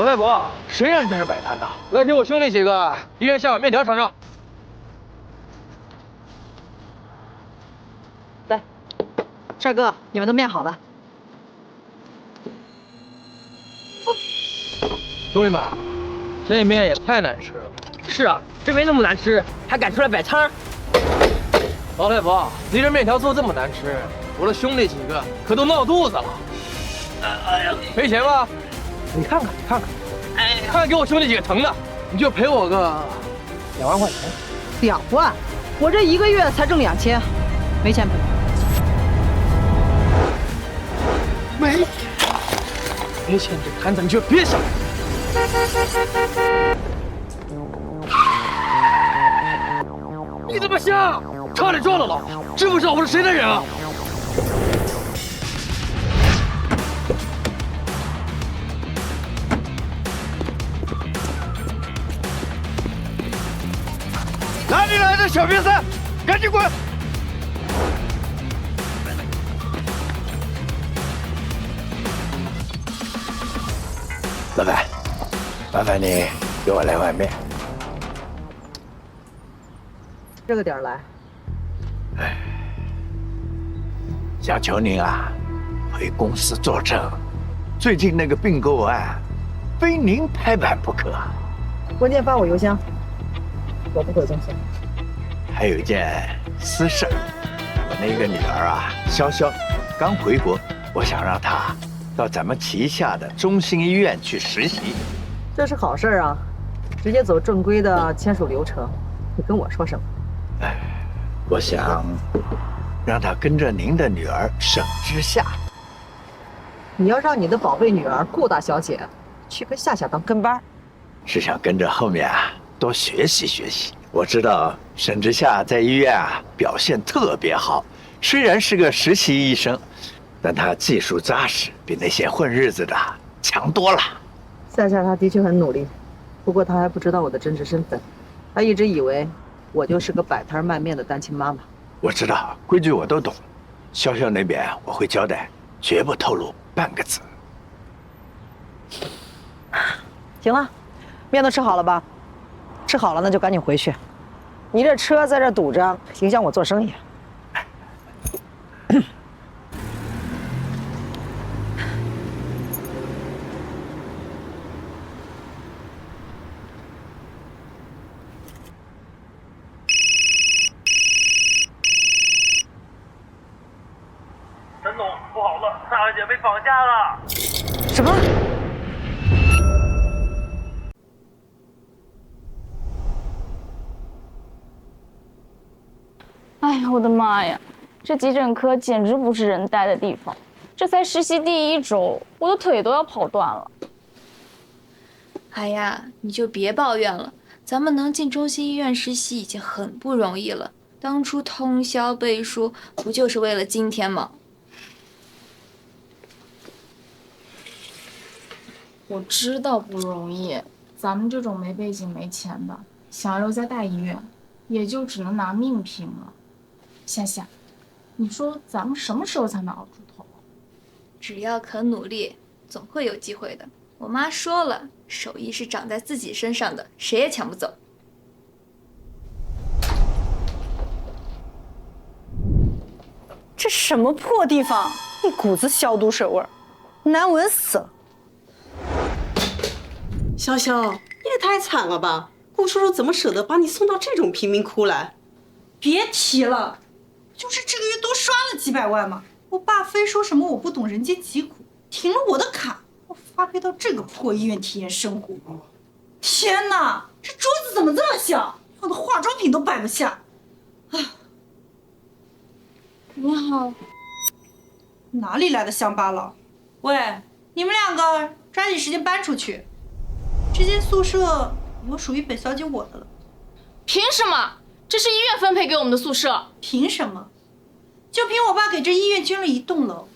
我外婆，谁让你在这摆摊的？来给我兄弟几个1元下碗面条尝尝。来，帅哥，你们的面好了。兄弟们，这面也太难吃了。是啊，这没那么难吃，还敢出来摆摊儿？老太婆，你这面条做这么难吃，我的兄弟几个可都闹肚子了。哎呀，赔钱吧？你看看，你看看，哎，看给我兄弟几个疼的，你就赔我个2万块钱。2万？我这1个月才挣2000，没钱赔。没钱这摊子你就别想。你怎么瞎？差点撞到了，知不知道我是谁的人啊？哪里来的小瘪三，赶紧滚！老板，麻烦你给我来碗面。这个点儿来。想求您啊，回公司作证，最近那个并购案，非您拍板不可。文件发我邮箱，我不回公司。还有一件私事儿，我那个女儿啊，潇潇刚回国，我想让她到咱们旗下的中心医院去实习。这是好事啊，直接走正规的签署流程。你跟我说什么？我想让她跟着您的女儿沈之夏。你要让你的宝贝女儿顾大小姐去跟夏夏当跟班，是想跟着后面啊多学习学习。我知道沈之夏在医院啊表现特别好，虽然是个实习医生，但她技术扎实，比那些混日子的强多了。夏夏她的确很努力，不过她还不知道我的真实身份，她一直以为我就是个摆摊卖面的单亲妈妈。我知道规矩我都懂，潇潇那边我会交代，绝不透露半个字。行了，面都吃好了吧？吃好了那就赶紧回去。你这车在这堵着，影响我做生意。陈总，不好了，夏小姐被绑架了！什么？哎呀，我的妈呀！这急诊科简直不是人待的地方。这才实习第1周，我的腿都要跑断了。哎呀，你就别抱怨了，咱们能进中心医院实习已经很不容易了。当初通宵背书，不就是为了今天吗？我知道不容易，咱们这种没背景、没钱的，想留在大医院，也就只能拿命拼了。夏夏，你说咱们什么时候才能熬出头？只要肯努力，总会有机会的。我妈说了，手艺是长在自己身上的，谁也抢不走。这什么破地方，一股子消毒水味儿，难闻死了。潇潇，你也太惨了吧！顾叔叔怎么舍得把你送到这种贫民窟来？别提了，就是这个月多刷了几百万嘛。我爸非说什么我不懂人间疾苦，停了我的卡，我发配到这个破医院体验生活。天哪，这桌子怎么这么小，我的化妆品都摆不下。你好，哪里来的乡巴佬？喂，你们2个抓紧时间搬出去。这间宿舍以后属于本小姐我的了。凭什么？这是医院分配给我们的宿舍。凭什么？就凭我爸给这医院捐了1栋楼。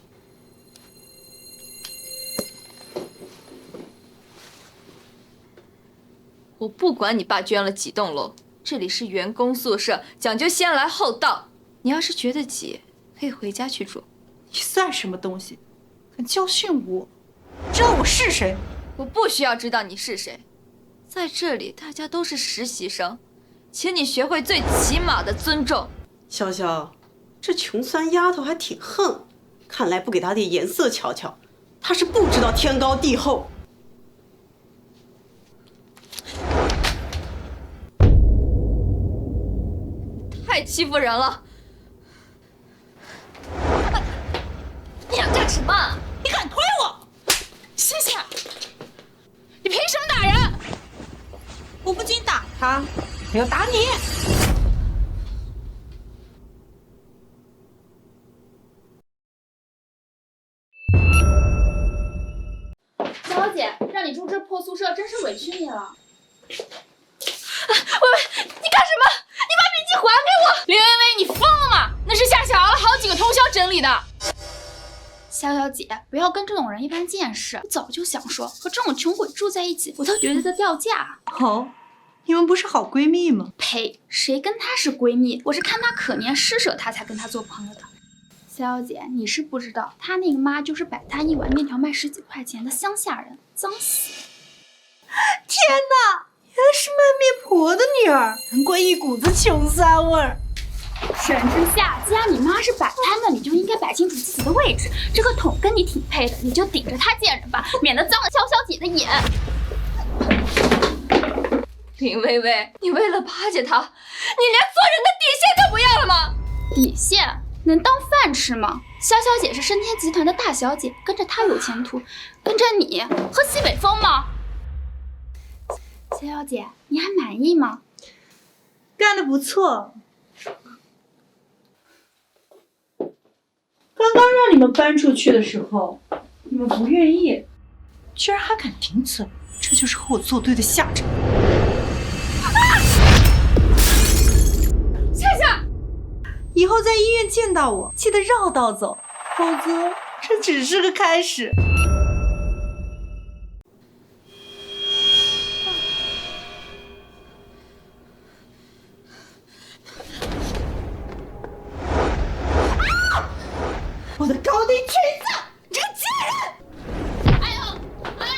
我不管你爸捐了几栋楼，这里是员工宿舍，讲究先来后到。你要是觉得挤，可以回家去住。你算什么东西？敢教训我？知道我是谁？我不需要知道你是谁，在这里大家都是实习生，请你学会最起码的尊重。潇潇，这穷酸丫头还挺横，看来不给她点颜色瞧瞧，她是不知道天高地厚。太欺负人了！你想干什么？你敢推我？谢谢。你凭什么打人？我不仅打他，还要打你。小姐，让你住这破宿舍，真是委屈你了。喂，你干什么？你把笔记还给我！林薇薇，你疯了吗？那是夏小熬了好几个通宵整理的。潇潇姐，不要跟这种人一般见识。我早就想说，和这种穷鬼住在一起，我都觉得他掉价。哦，你们不是好闺蜜吗？呸！谁跟她是闺蜜？我是看她可怜施舍，她才跟她做朋友的。潇潇姐，你是不知道，她那个妈就是摆摊一碗面条卖10几块钱的乡下人，脏死。天哪，原来是卖面婆的女儿，难怪一股子穷酸味儿。沈之夏，既然你妈是摆摊的，你就应该摆清楚自己的位置。这个桶跟你挺配的，你就顶着它见人吧，免得脏了潇潇姐的眼。林薇薇，你为了巴结他，你连做人的底线都不要了吗？底线能当饭吃吗？潇潇姐是升天集团的大小姐，跟着她有前途，跟着你喝西北风吗？潇潇姐，你还满意吗？干得不错。刚刚让你们搬出去的时候，你们不愿意，居然还敢顶嘴，这就是和我作对的下场。夏夏，以后在医院见到我，记得绕道走，否则这只是个开始。我的高定裙子，你这个贱人！哎呦，哎呀！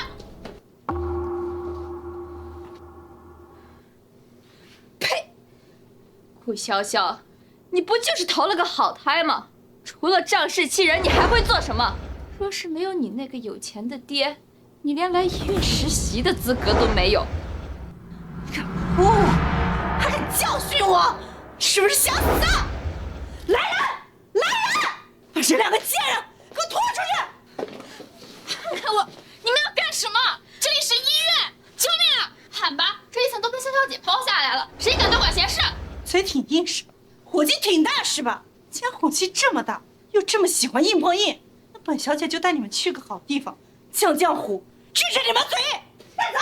呸！顾潇潇，你不就是投了个好胎吗？除了仗势欺人，你还会做什么？若是没有你那个有钱的爹，你连来医院实习的资格都没有。惹不我，还敢教训我，是不是想死？来人！来人！把这两个贱人给我拖出去！看看我，你们要干什么？这里是医院，救命啊！喊吧，这一层都被潇潇姐包下来了，谁敢多管闲事？嘴挺硬是吧？火气挺大是吧？既然火气这么大，又这么喜欢硬碰硬，那本小姐就带你们去个好地方，降降火，治治你们嘴。带走。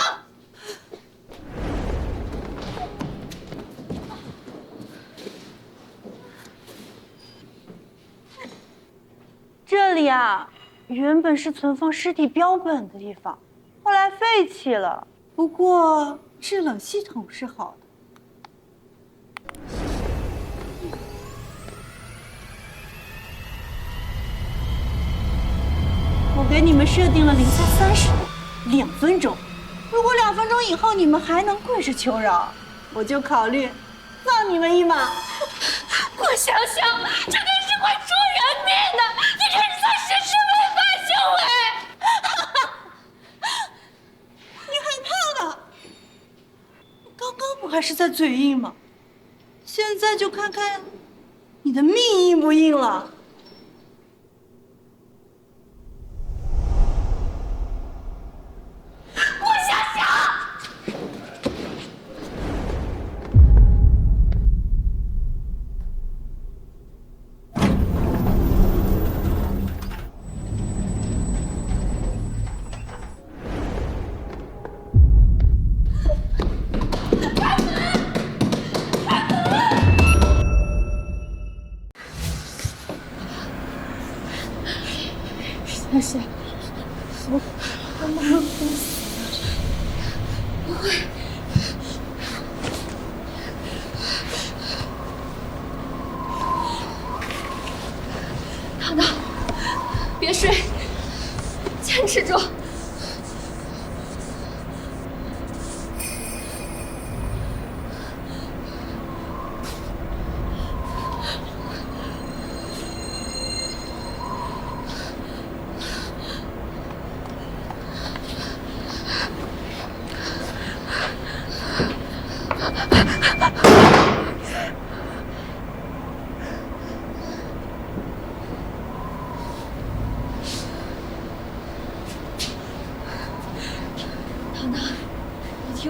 这里啊，原本是存放尸体标本的地方，后来废弃了。不过制冷系统是好的。我给你们设定了零下30度，2分钟。如果2分钟以后你们还能跪着求饶，我就考虑放你们一马。顾潇潇，这个是会出人命的，你这是在实施违法行为。你害怕了？刚刚不还是在嘴硬吗？现在就看看你的命硬不硬了。顾潇潇。夏夏，我妈妈不死。不会。唐唐，别睡，坚持住。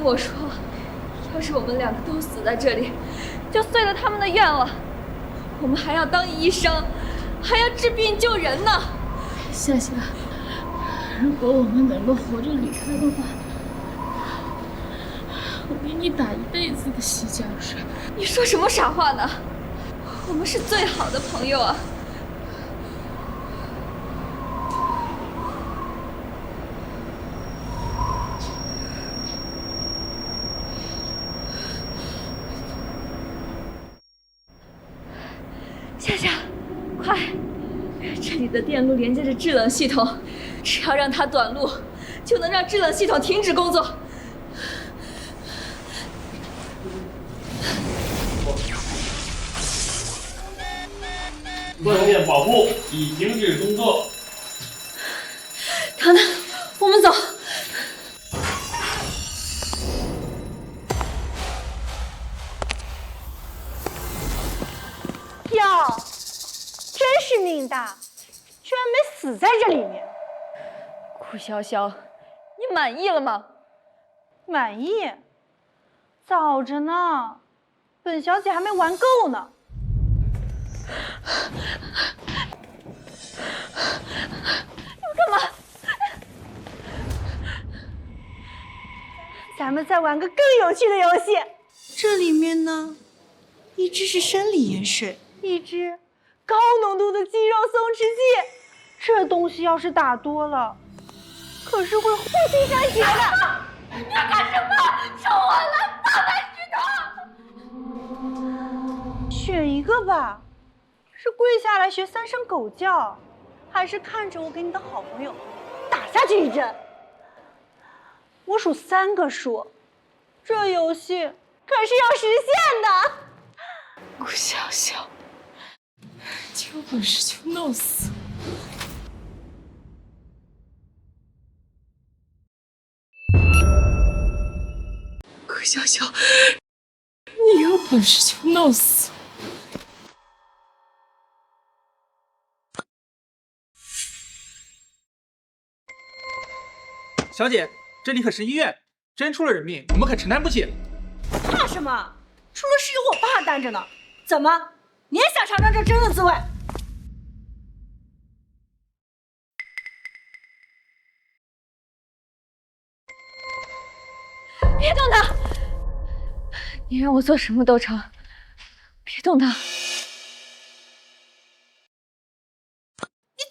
我说，要是我们两个都死在这里，就遂了他们的愿望。我们还要当医生，还要治病救人呢。夏夏，如果我们能够活着离开的话，我给你打一辈子的洗脚水。你说什么傻话呢？我们是最好的朋友啊！夏夏，快！这里的电路连接着制冷系统，只要让它短路，就能让制冷系统停止工作。断电保护已停止工作。糖糖，我们走。哟，真是命大，居然没死在这里面。顾潇潇，你满意了吗？满意？早着呢，本小姐还没玩够呢。你们干嘛？咱们再玩个更有趣的游戏。这里面呢，一支是生理盐水，一支高浓度的肌肉松弛剂。这东西要是打多了，可是会互相伤血的。你要干什么？救我了，大白石头！选一个吧，是跪下来学3声狗叫，还是看着我给你的好朋友打下去一针？我数3个数，这游戏可是要实现的。顾潇潇，你有本事就弄死我！顾潇潇，你有本事就弄死我！小姐，这里可是医院，真出了人命，我们可承担不起。怕什么？出了事有我爸担着呢。怎么，你也想尝尝这针的滋味？别动他！你让我做什么都成，别动他！你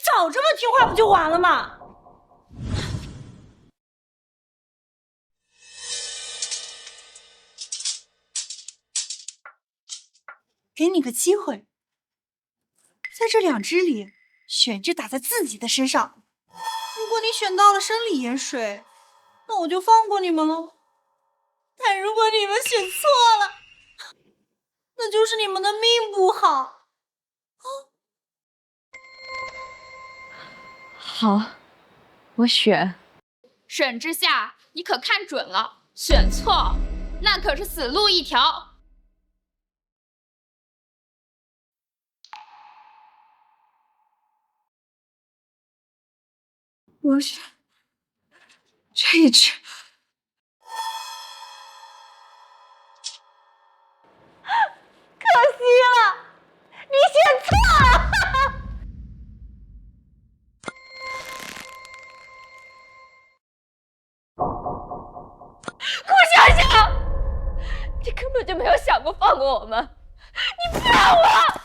早这么听话不就完了吗？给你个机会，在这2支里选一支打在自己的身上。如果你选到了生理盐水，那我就放过你们了。但如果你们选错了，那就是你们的命不好。好，我选。沈之夏，你可看准了，选错，那可是死路一条。我选这一支。可惜了，你选错了。顾潇潇，你根本就没有想过放过我们，你骗我！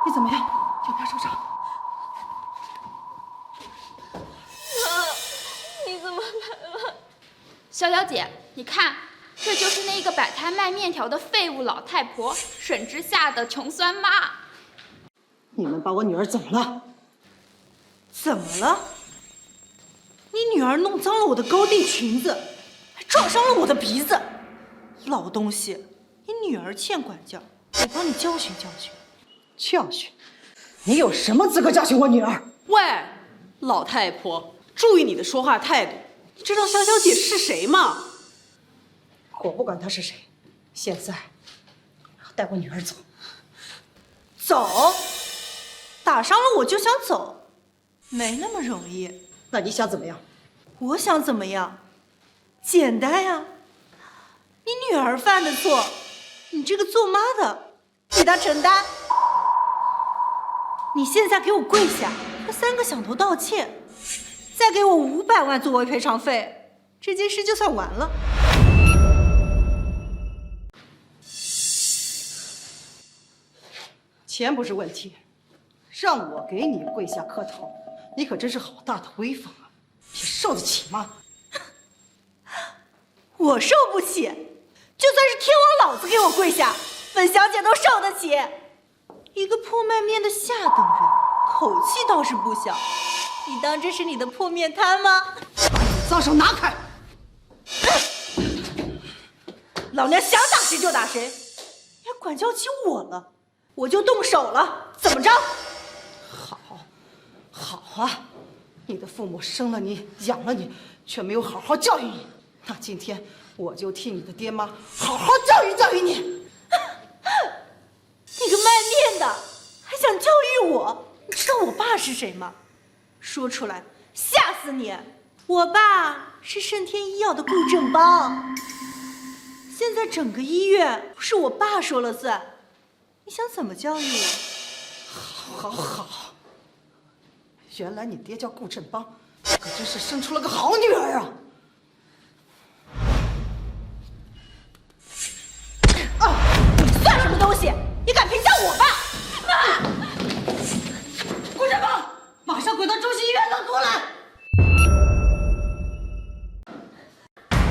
你怎么样？要不要受伤？你怎么来了？潇潇姐，你看，这就是那个摆摊卖面条的废物老太婆沈之夏的穷酸妈。你们把我女儿怎么了？怎么了？你女儿弄脏了我的高定裙子，还撞伤了我的鼻子。老东西，你女儿欠管教，得帮你教训教训。教训？你有什么资格教训我女儿？喂，老太婆，注意你的说话态度。你知道潇潇姐是谁吗？我不管她是谁，现在带我女儿走。走？打伤了我就想走？没那么容易。那你想怎么样？我想怎么样？简单呀。你女儿犯的错，你这个做妈的替她承担。你现在给我跪下，和3个响头道歉，再给我500万作为赔偿费，这件事就算完了。钱不是问题，让我给你跪下磕头，你可真是好大的威风啊！你受得起吗？我受不起，就算是天王老子给我跪下，本小姐都受得起。一个破麦面的下等人，口气倒是不小。你当这是你的破面摊吗？脏手拿开！老娘想打谁就打谁，你还管教起我了，我就动手了，怎么着？好啊，你的父母生了你，养了你，却没有好好教育你。那今天我就替你的爹妈好好教育教育你。你个卖面的，还想教育我？你知道我爸是谁吗？说出来吓死你！我爸是盛天医药的顾振邦，现在整个医院不是我爸说了算，你想怎么教育我？好，原来你爹叫顾振邦，可真是生出了个好女儿啊！你算什么东西？你敢评价我爸？妈！顾振邦，马上滚到中心医院冷冻来！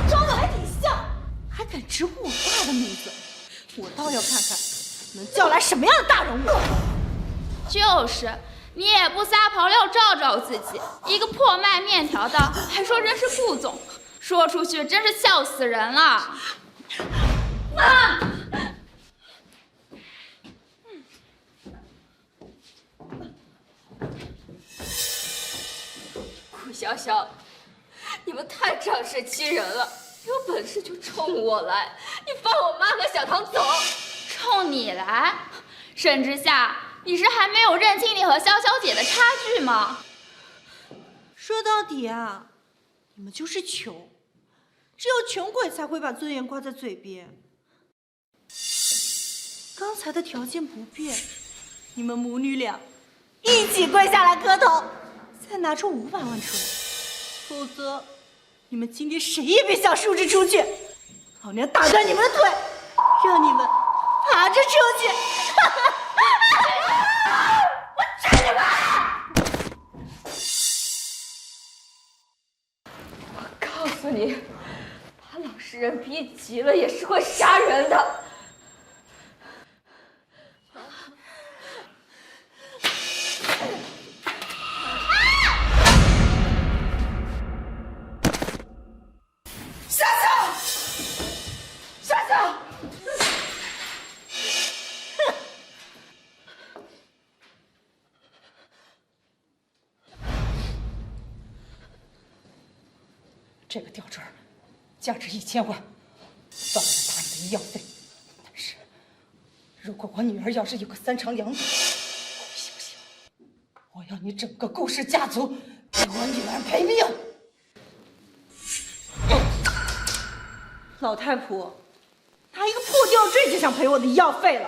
装的还挺像，还敢直呼我爸的名字，我倒要看看能叫来什么样的大人物。就是，你也不撒泡尿照照自己，一个破卖面条的，还说人是顾总，说出去真是笑死人了。妈！顾潇潇，你们太仗势欺人了！有本事就冲我来！你放我妈和小唐走！冲你来？沈之夏，你是还没有认清你和潇潇姐的差距吗？说到底啊，你们就是穷，只有穷鬼才会把尊严挂在嘴边。刚才的条件不变，你们母女俩一起跪下来磕头，再拿出500万出来，否则你们今天谁也别想竖着出去，老娘打断你们的腿，让你们爬着出去！我治你们！我告诉你，把老实人逼急了也是会杀人的。这个吊坠价值1000万，算了他你的医药费。但是，如果我女儿要是有个3长两短，信不信？我要你整个顾氏家族给我女儿赔命！老太婆，拿一个破吊坠就想赔我的医药费了，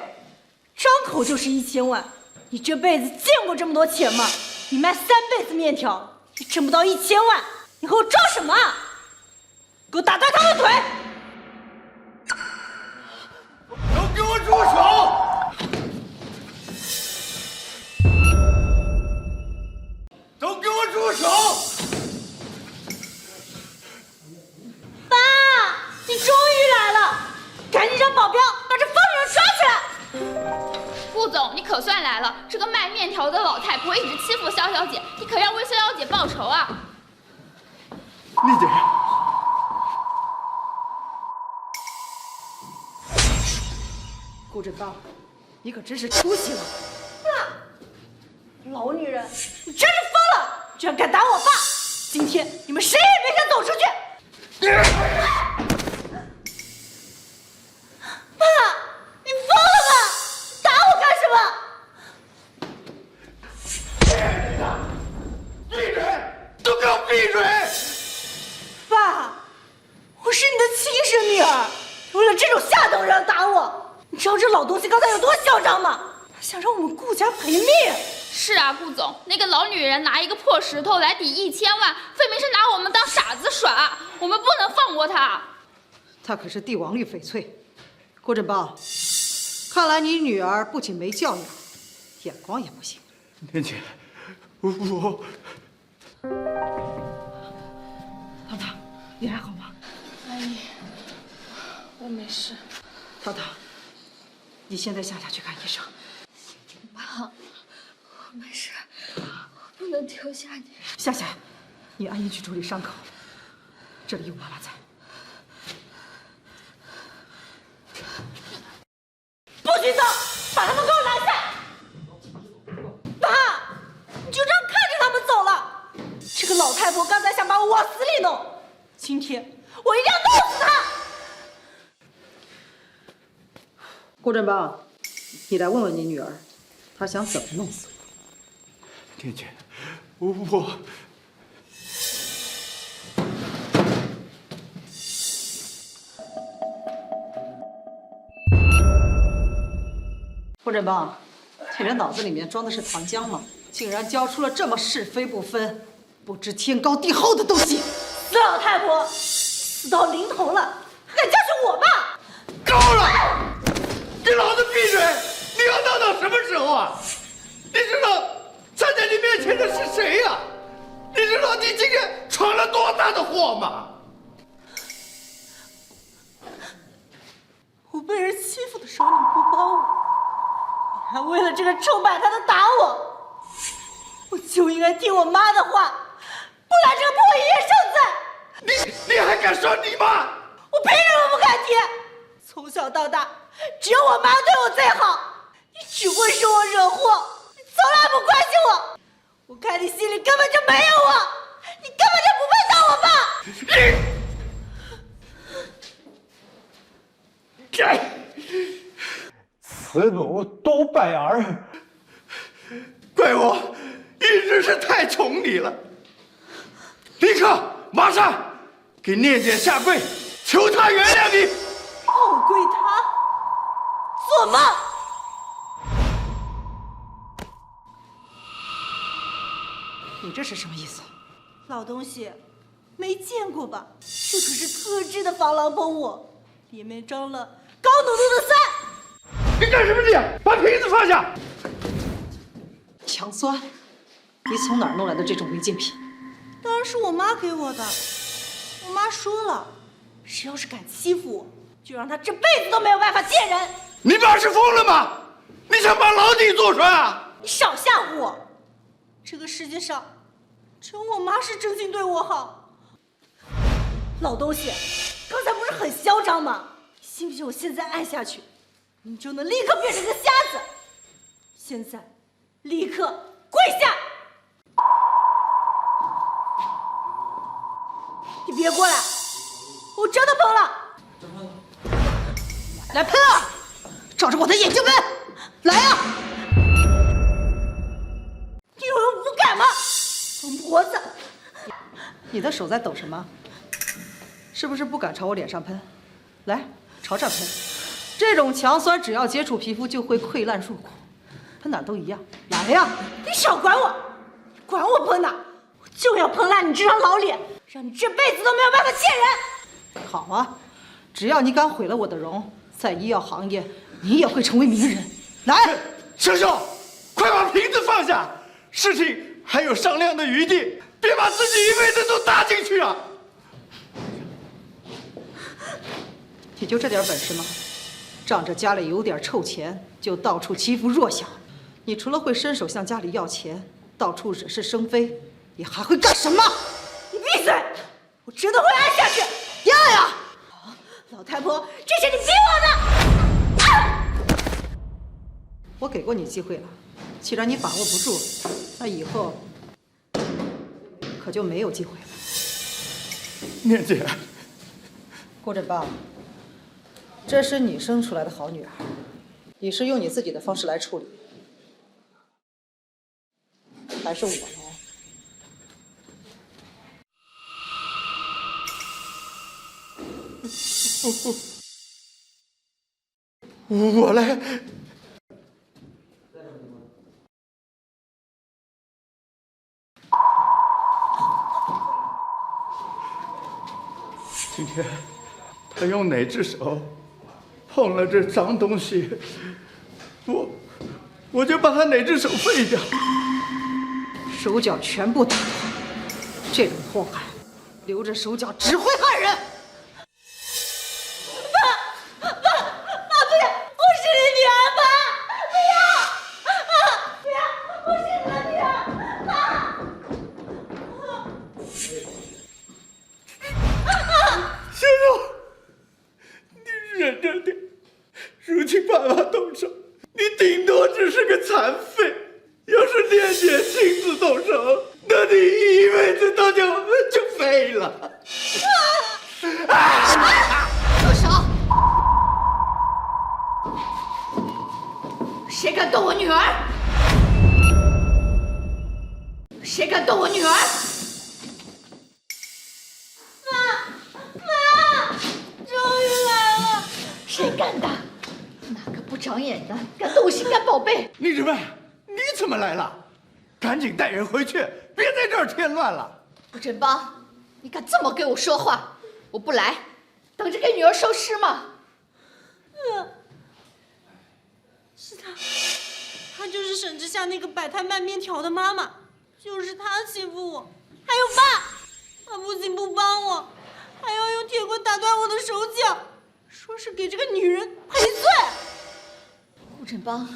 张口就是1000万。你这辈子见过这么多钱吗？你卖3辈子面条也挣不到1000万，你和我装什么啊？给我打断他的腿！都给我住手！都给我住手！爸，你终于来了！赶紧让保镖把这疯人抓起来！顾总，你可算来了！这个卖面条的老太婆一直欺负潇潇姐，你可要为潇潇姐报仇啊！丽姐。顾振邦，你可真是出息了！爸，老女人，你真是疯了，居然敢打我爸！今天你们谁也别想走出去！爸，你疯了吧？打我干什么？闭嘴！都给我闭嘴！爸，我是你的亲生女儿，为了这种下等人打我，你知道这老东西刚才有多嚣张吗？他想让我们顾家赔命。是啊，顾总，那个老女人拿一个破石头来抵1000万，分明是拿我们当傻子耍，我们不能放过她。她可是帝王绿翡翠。顾振邦，看来你女儿不仅没教养，眼光也不行。莲姐，我……糖糖，你还好吗？阿姨，我没事。糖糖，你现在下去看医生。爸，我没事，我不能丢下你。夏夏，你安心去处理伤口，这里有妈妈在。不许走！把他们给我拦下！爸，你就这样看着他们走了？这个老太婆刚才想把我往死里弄，今天我一定要弄死她！顾振邦，你来问问你女儿，她想怎么弄死我？莲姐，我……顾振邦，你这脑子里面装的是糖浆吗？竟然教出了这么是非不分、不知天高地厚的东西！死老太婆，死到临头了，还敢教训我爸！够了！给老子闭嘴！你要闹到什么时候啊？你知道站在你面前的是谁呀？你知道你今天闯了多大的祸吗？我被人欺负的时候你不帮我，你还为了这个臭摆摊的打我，我就应该听我妈的话，不来这个破医院生存。你还敢说你妈？我凭什么不敢提？从小到大，只有我妈对我最好，你只会说我惹祸，你从来不关心我。我看你心里根本就没有我，你根本就不配当我爸。此奴多败儿，怪我一直是太宠你了。立刻马上给念姐下跪，求她原谅你。我跪他？做梦！你这是什么意思？老东西，没见过吧？这可是特制的防狼喷雾，里面装了高浓度的酸。你干什么你？把瓶子放下！强酸？你从哪儿弄来的这种违禁品？当然是我妈给我的。我妈说了，谁要是敢欺负我，就让他这辈子都没有办法见人。你爸是疯了吗？你想把牢底坐穿啊？你少吓唬我！这个世界上，只有我妈是真心对我好。老东西，刚才不是很嚣张吗？信不信我现在按下去，你就能立刻变成个瞎子？现在，立刻跪下！你别过来，我真的喷了！来喷啊！照着我的眼睛喷！来啊！你有人无感吗？疯婆子！你的手在抖什么？是不是不敢朝我脸上喷？来，朝这儿喷。这种强酸只要接触皮肤就会溃烂入骨，喷哪儿都一样。来呀！你少管我！你管我喷哪？我就要喷烂你这张老脸，让你这辈子都没有办法见人。好啊，只要你敢毁了我的容，在医药行业你也会成为名人。来，师兄，快把瓶子放下，事情还有商量的余地，别把自己一辈子都搭进去啊！你就这点本事吗？仗着家里有点臭钱，就到处欺负弱小。你除了会伸手向家里要钱，到处惹是生非，你还会干什么？你闭嘴！我真的会按下去。要呀！老太婆，这是你逼我的！我给过你机会了，既然你把握不住，那以后可就没有机会了。念姐，顾振邦，这是你生出来的好女儿，你是用你自己的方式来处理，还是我来？我来。今天他用哪只手碰了这脏东西，我就把他哪只手废掉，手脚全部打断。这种祸害，留着手脚只会害人。如今爸爸动手，你顶多只是个残废。要是念姐亲自动手，那你一辈子都就废了。住手！谁敢动我女儿？谁敢动我女儿？妈，终于来了！谁干的？哪个不长眼的敢动我心肝宝贝？李志妹，你怎么来了？赶紧带人回去，别在这儿添乱了。顾振邦，你敢这么跟我说话？我不来，等着给女儿收尸吗？是她就是沈之夏那个摆摊卖面条的妈妈，就是她欺负我。还有爸，他不仅不帮我，还要用铁棍打断我的手脚，说是给这个女人赔罪。顾振邦，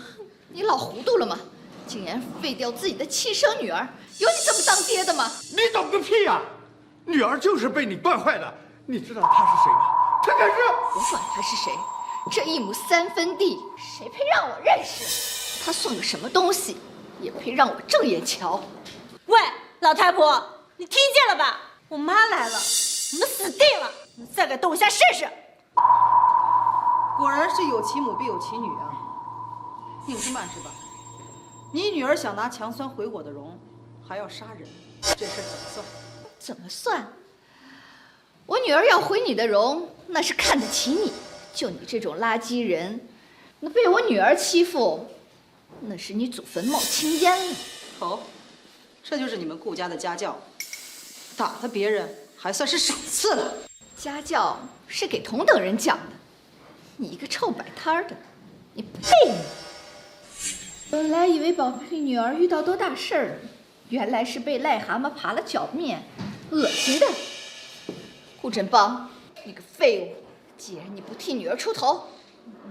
你老糊涂了吗？竟然废掉自己的亲生女儿，有你这么当爹的吗？你懂个屁呀！女儿就是被你惯坏的，你知道她是谁吗？她可是……我管她是谁，这一亩3分地，谁配让我认识？她算个什么东西，也配让我正眼瞧？喂，老太婆，你听见了吧？我妈来了，你们死定了！你们再敢动一下试试！果然是有其母必有其女啊！宁之曼是吧？你女儿想拿强酸毁我的容，还要杀人，这事怎么算？怎么算？我女儿要毁你的容，那是看得起你。就你这种垃圾人，那被我女儿欺负，那是你祖坟冒青烟了。哦，这就是你们顾家的家教，打了别人还算是赏赐了。家教是给同等人讲的，你一个臭摆摊的，你配你！本来以为宝贝女儿遇到多大事儿了，原来是被癞蛤蟆爬了脚面，恶心的。顾振邦，你个废物！既然你不替女儿出头，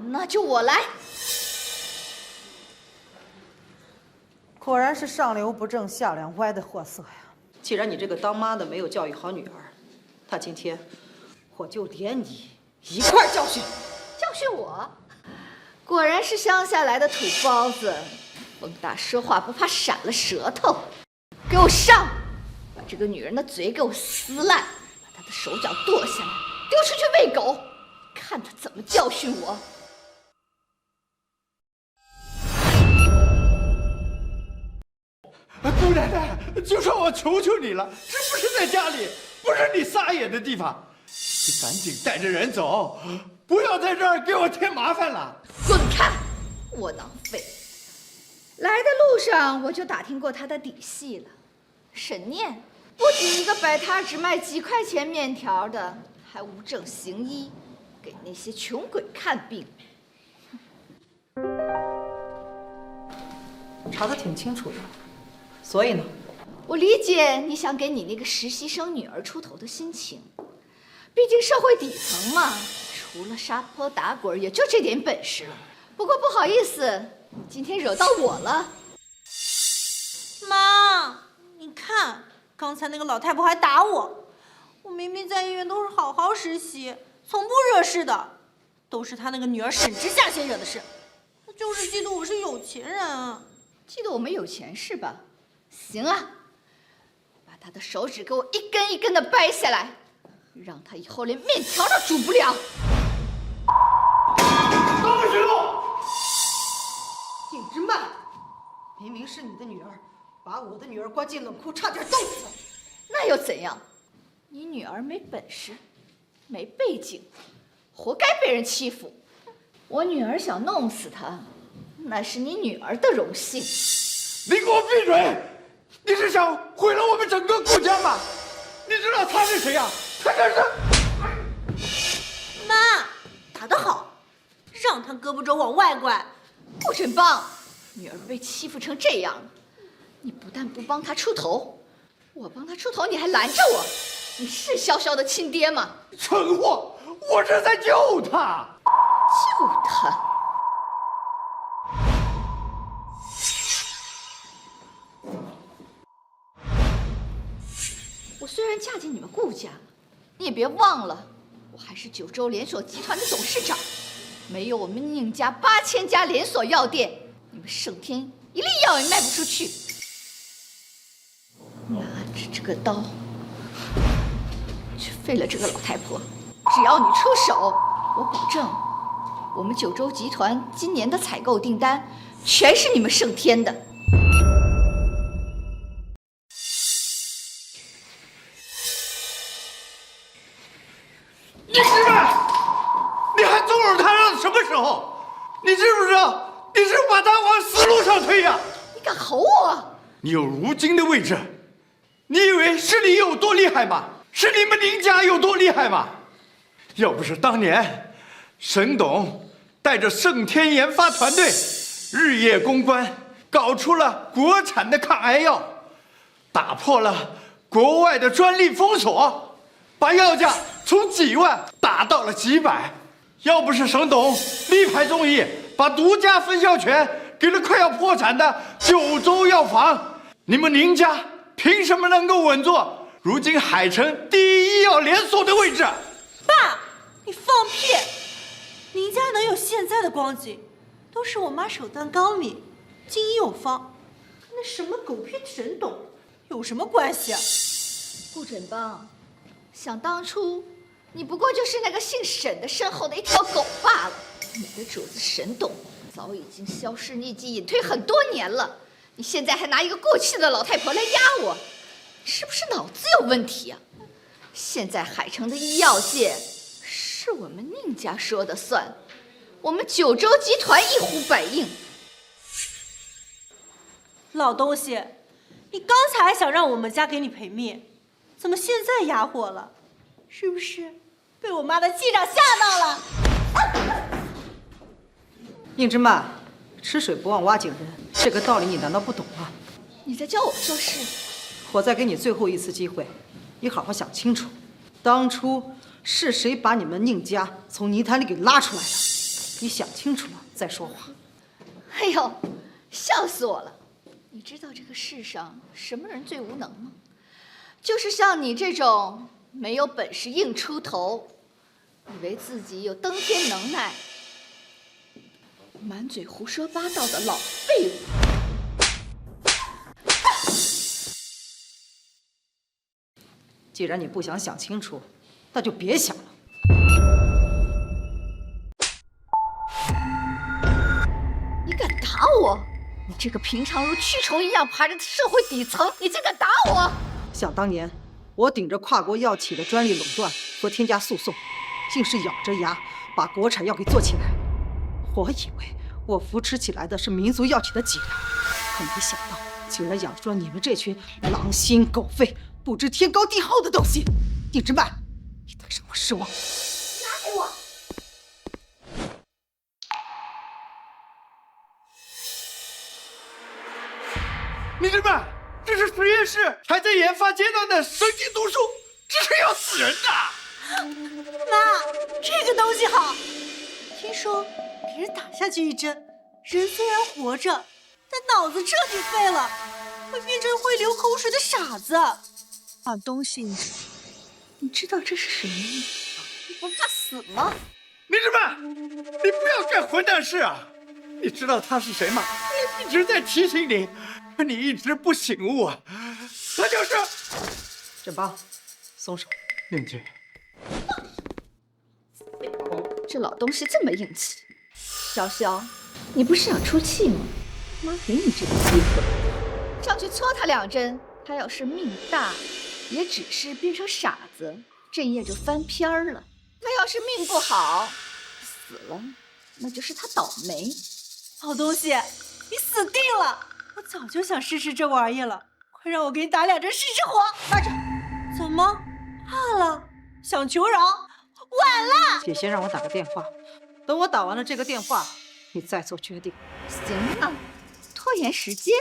那就我来。果然是上流不正下梁歪的货色呀！既然你这个当妈的没有教育好女儿，那今天我就连你一块教训。教训我？果然是乡下来的土包子，风大说话不怕闪了舌头。给我上！把这个女人的嘴给我撕烂，把她的手脚剁下来，丢出去喂狗，看她怎么教训我。姑奶奶，就说我求求你了，这不是在家里，不是你撒野的地方，你赶紧带着人走，不要在这儿给我添麻烦了。滚开，窝囊废！来的路上我就打听过他的底细了。沈念不仅一个摆摊只卖几块钱面条的，还无证行医，给那些穷鬼看病。查得挺清楚的，所以呢？我理解你想给你那个实习生女儿出头的心情，毕竟社会底层嘛，除了撒泼打滚，也就这点本事了。不过不好意思，你今天惹到我了。妈，你看，刚才那个老太婆还打我，我明明在医院都是好好实习，从不惹事的，都是她那个女儿沈之夏先惹的事。就是嫉妒我是有钱人啊。嫉妒我们有钱是吧？行啊，把他的手指给我一根一根的掰下来，让他以后连面条都煮不了。刀子石头，景之曼，明明是你的女儿，把我的女儿关进冷库，差点冻死。那又怎样？你女儿没本事，没背景，活该被人欺负。我女儿想弄死她，那是你女儿的荣幸。你给我闭嘴！你是想毁了我们整个顾家吗？你知道他是谁呀？他这是……妈，打得好，让他胳膊肘往外拐。顾振邦，女儿被欺负成这样了，你不但不帮她出头，我帮她出头你还拦着我，你是潇潇的亲爹吗？蠢货！我是在救他。救他？我虽然嫁进你们顾家了，你也别忘了，我还是九州连锁集团的董事长。没有我们宁家8000家连锁药店，你们盛天一粒药也卖不出去。拿着这个刀，去废了这个老太婆。只要你出手，我保证，我们九州集团今年的采购订单全是你们盛天的。你师妹，你还纵容他到什么时候？你知不知道，你是把他往死路上推呀！你敢吼我？你有如今的位置，你以为是你有多厉害吗？是你们宁家有多厉害吗？要不是当年沈董带着盛天研发团队日夜攻关，搞出了国产的抗癌药，打破了国外的专利封锁，把药价从几万打到了几百。要不是沈董力排众议，把独家分销权给了快要破产的九州药房，你们宁家凭什么能够稳坐如今海城第一医药连锁的位置？爸，你放屁！宁家能有现在的光景，都是我妈手段高明，经医有方，跟那什么狗屁沈董有什么关系啊？顾振邦，想当初你不过就是那个姓沈的身后的一条狗罢了。你的主子沈董早已经销声匿迹，隐退很多年了，你现在还拿一个过气的老太婆来压我，你是不是脑子有问题啊？现在海城的医药界是我们宁家说的算，我们九州集团一呼百应。老东西，你刚才还想让我们家给你赔命，怎么现在哑火了？是不是被我妈的气场吓到了？宁之曼，吃水不忘挖井人，这个道理你难道不懂吗？你在教我做事？我再给你最后一次机会，你好好想清楚，当初是谁把你们宁家从泥潭里给拉出来的？你想清楚了再说话。哎呦，笑死我了！你知道这个世上什么人最无能吗？就是像你这种没有本事硬出头，以为自己有登天能耐，满嘴胡说八道的老废物。既然你不想想清楚，那就别想了。你敢打我？你这个平常如蛆虫一样爬着社会底层，你竟敢打我！想当年，我顶着跨国药企的专利垄断和添加诉讼，竟是咬着牙把国产药给做起来。我以为我扶持起来的是民族药企的脊梁，可没想到竟然养出了你们这群狼心狗肺、不知天高地厚的东西。宁之曼，你得让我失望。拿给我！宁之曼，这是实验室还在研发阶段的神经毒素，这是要死人的！妈，这个东西好，听说给人打下去一针，人虽然活着，但脑子彻底废了，会变成会流口水的傻子。好东西，你知道这是什么意思吗？你不怕死吗？宁之曼，你不要干混蛋事啊！你知道他是谁吗？一直在提醒你，可你一直不醒悟啊！他就是振邦，松手。宁姐，这老东西这么硬气。潇潇，你不是想出气吗？妈给你这个机会，上去戳他2针。他要是命大，也只是变成傻子，这页就翻篇了。他要是命不好，死了，那就是他倒霉。老东西，你死定了！我早就想试试这玩意了，快让我给你打2针试试火！慢着，怎么怕了？想求饶？晚了！姐先让我打个电话，等我打完了这个电话，你再做决定。行啊，拖延时间，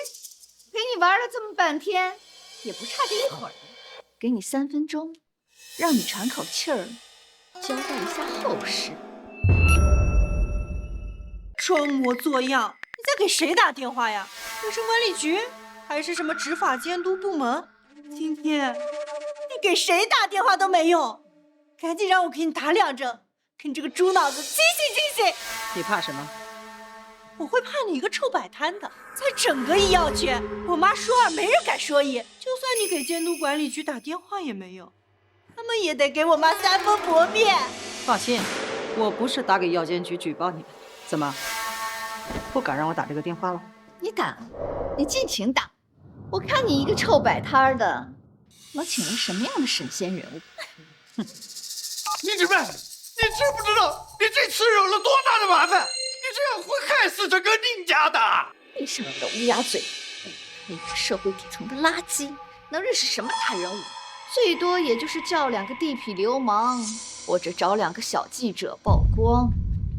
陪你玩了这么半天，也不差这一会儿。给你3分钟，让你喘口气儿，交代一下后事。装模作样，你在给谁打电话呀？卫生管理局还是什么执法监督部门？今天你给谁打电话都没用，赶紧让我给你打2针，给你这个猪脑子清醒清醒！你怕什么？我会怕你一个臭摆摊的，在整个医药圈，我妈说2没人敢说1，就算你给监督管理局打电话也没用，他们也得给我妈3封薄面。放心，我不是打给药监局举报你们。怎么，不敢让我打这个电话了？你敢，你尽情打。我看你一个臭摆摊的，我请了什么样的神仙人物？哼！宁志妹，你知不知道你这次惹了多大的麻烦？你这样会害死整个宁家的！闭上你的乌鸦嘴！一个社会底层的垃圾，能认识什么大人物？最多也就是叫2个地痞流氓，或者找2个小记者曝光。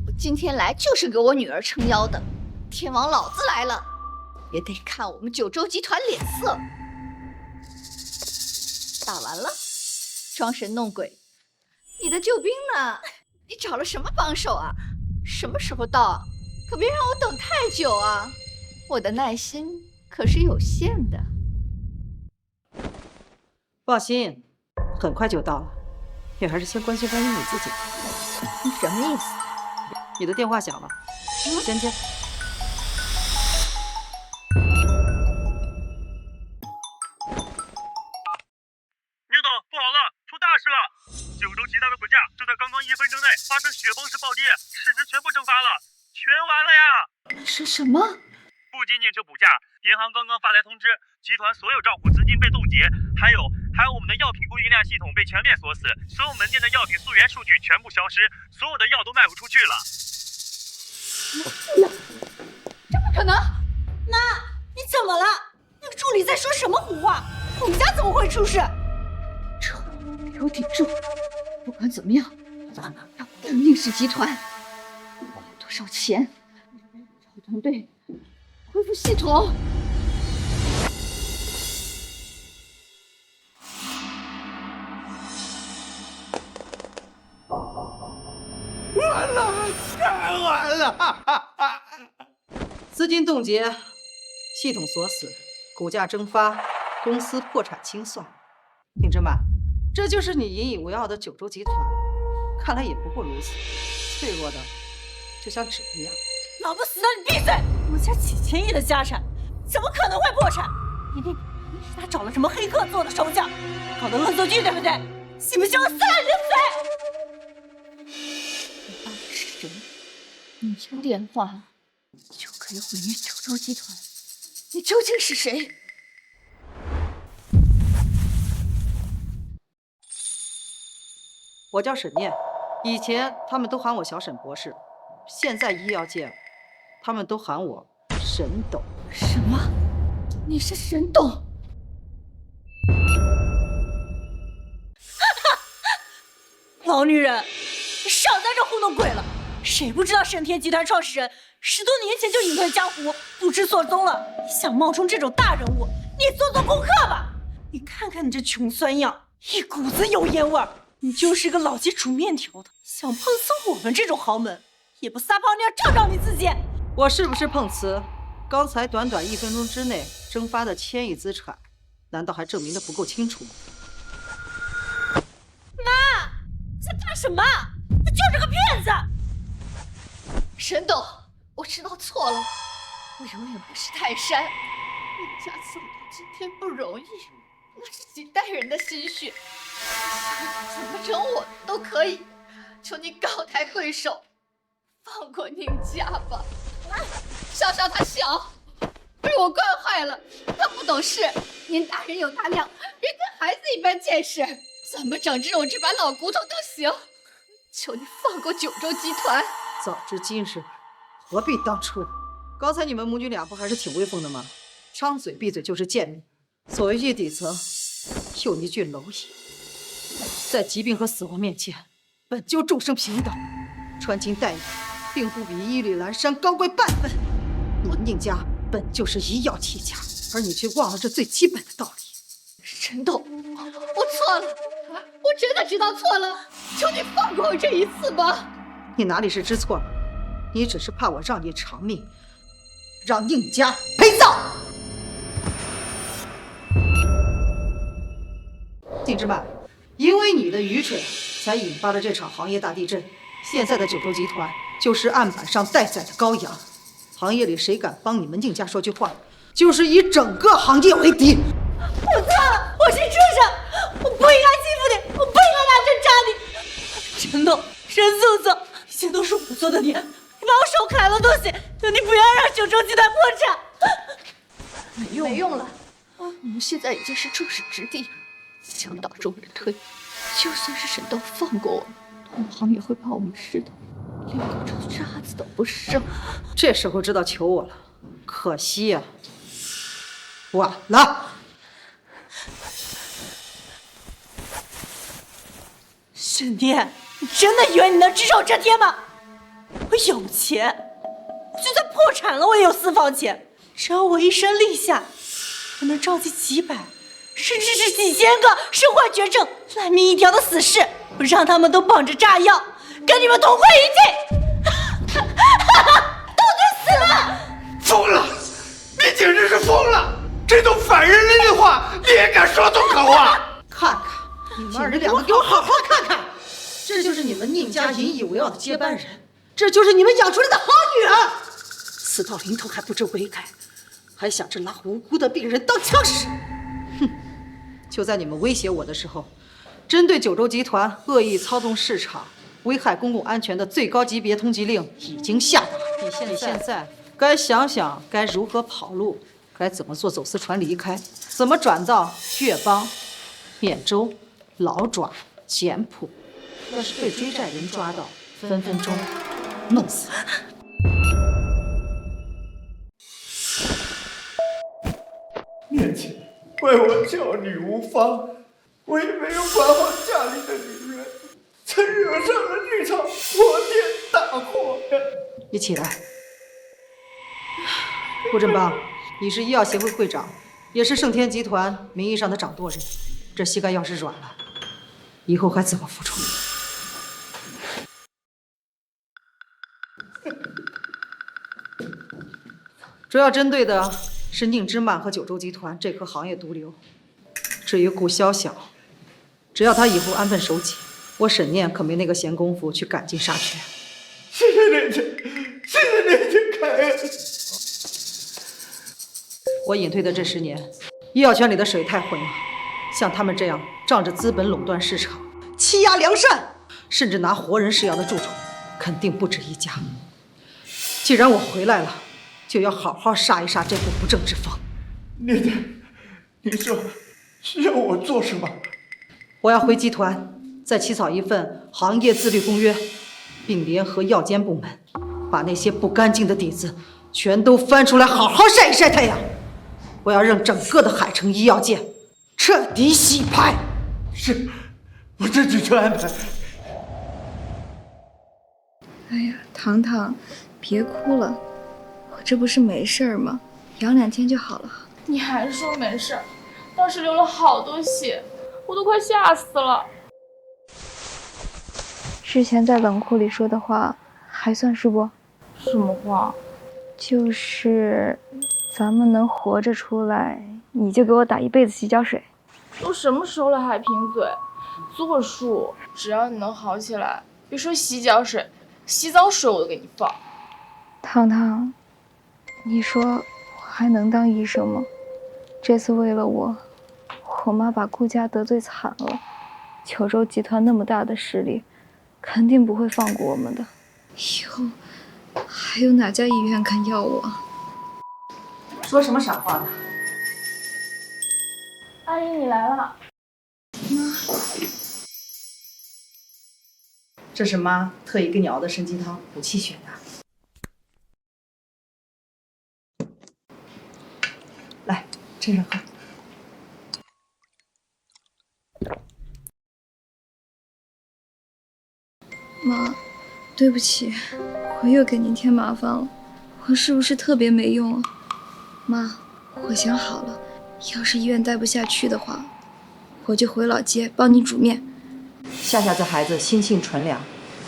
我今天来就是给我女儿撑腰的，天王老子来了，也得看我们九州集团脸色。打完了，装神弄鬼，你的救兵呢？你找了什么帮手啊？什么时候到啊？可别让我等太久啊！我的耐心可是有限的。放心，很快就到了。你还是先关心关心你自己。你什么意思？你的电话响了，先接。宁总，不好了，出大事了！九州集团的股价就在刚刚1分钟内发生雪崩式暴跌，市值全部蒸发了，全完了呀！是什么？不仅仅是股价，银行刚刚发来通知，集团所有账户资金被冻结，还有我们的药品供应链系统被全面锁死，所有门店的药品溯源数据全部消失，所有的药都卖不出去了。这不可能！妈，你怎么了？那个助理在说什么胡话？我们家怎么会出事？给我顶住！不管怎么样，要干宁氏集团！我要多少钱？找团队恢复系统。完了，太完了！资金冻结，系统锁死，股价蒸发，公司破产清算。丁真曼，这就是你引以为傲的九州集团，看来也不过如此，脆弱的就像纸一样。老不死的，你闭嘴！我家几千亿的家产，怎么可能会破产？一定是他找了什么黑客做的手脚，搞的恶作剧，对不对？信不信我撕烂你的嘴？你到底是谁？你一通电话就可以毁灭九州集团，你究竟是谁？我叫沈念，以前他们都喊我小沈博士，现在医药界他们都喊我沈董。什么？你是沈董？老女人，你少在这糊弄鬼了！谁不知道盛天集团创始人10多年前就隐退江湖，不知所踪了？你想冒充这种大人物，你也做做功课吧！你看看你这穷酸样，一股子油烟味儿，你就是个老鸡煮面条的。想碰瓷我们这种豪门，也不撒泡尿照照你自己！我是不是碰瓷？刚才短短1分钟之内蒸发的1000亿资产，难道还证明的不够清楚吗？妈，在干什么？他就是个骗子！沈董，我知道错了，我永远不是泰山。宁家走到今天不容易，那是几代人的心血，怎么整我都可以。求你高抬贵手，放过宁家吧。潇潇他小，被我惯坏了，他不懂事。您大人有大量，别跟孩子一般见识。怎么整治我这把老骨头都行。求你放过九州集团。早知今日，何必当初？刚才你们母女俩不还是挺威风的吗？张嘴闭嘴就是贱命。所谓玉底层，又一句蝼蚁，在疾病和死亡面前，本就众生平等。穿金戴银，并不比一缕阑珊高贵半分。你们宁家本就是医药起家，而你却忘了这最基本的道理。沈董，我错了，我真的知道错了，求你放过我这一次吧。你哪里是知错了？你只是怕我让你偿命，让宁家陪葬。宁之曼，因为你的愚蠢，才引发了这场行业大地震。现在的九州集团就是案板上待宰的羔羊，行业里谁敢帮你们宁家说句话，就是以整个行业为敌。我错了，我是畜生，我不应该欺负你，我不应该拿针扎你。沈董，沈素素，一切都是我做的孽，你把我手砍了都行，求你不要让九州集团破产。没用了，我们现在已经是众矢之的，墙倒众人推。就算是沈董放过我们，同行也会把我们吃的连口臭渣子都不剩。这时候知道求我了，可惜呀，晚了。沈爹，你真的以为你能支撑我这天吗？我有钱，就算破产了我也有私房钱。只要我一声令下，我能召集几百，甚至是几千个身患绝症、烂命一条的死士，我让他们都绑着炸药，跟你们同归于尽。都去死吧！疯了！你简直是疯了！这种反人类的话，你也敢说出口啊？看看你们二人两个，给我好好看看，这就是你们宁家引以为傲的接班人，这就是你们养出来的好女儿，死到临头还不知悔改，还想着拿无辜的病人当枪使。哼！就在你们威胁我的时候，针对九州集团恶意操纵市场、危害公共安全的最高级别通缉令已经下达。你现在该想想该如何跑路，该怎么做走私船离开，怎么转到粤邦、缅州、老爪、简朴。要是被追债人抓到，分分钟弄死。年前怪我教女无方，我也没有管好家里的女人，才惹上了这场泼天大祸呀！你起来，顾振邦，你是医药协会会长，也是盛天集团名义上的掌舵人，这膝盖要是软了，以后还怎么服从？主要针对的是宁之曼和九州集团这颗行业毒瘤。至于顾潇晓，只要他以后安分守己，我沈念可没那个闲工夫去赶尽杀绝。谢谢念姐，谢谢念姐开恩。我隐退的这10年，医药圈里的水太浑了，像他们这样仗着资本垄断市场、欺压良善，甚至拿活人试药的蛀虫，肯定不止一家。既然我回来了，就要好好杀一杀这股不正之风。念姐，你说让我做什么？我要回集团，再起草一份行业自律公约，并联合药监部门，把那些不干净的底子全都翻出来，好好晒一晒太阳。我要让整个的海城医药界彻底洗牌。是，我这就去安排。哎呀，糖糖，别哭了，我这不是没事儿吗？养2天就好了。你还说没事？当时流了好多血，我都快吓死了。之前在冷库里说的话还算数不？什么话？就是咱们能活着出来，你就给我打1辈子洗脚水。都什么时候了还贫嘴？作数！只要你能好起来，别说洗脚水，洗澡水我都给你放。糖糖，你说我还能当医生吗？这次为了我妈把顾家得罪惨了，九州集团那么大的势力，肯定不会放过我们的。以后还有哪家医院肯要我？说什么傻话呢？阿姨，你来了。妈，这是妈特意给你熬的参鸡汤，补气血的。来，趁热喝。妈，对不起，我又给您添麻烦了。我是不是特别没用啊？妈，我想好了，要是医院待不下去的话，我就回老街帮你煮面。夏夏这孩子心性纯良，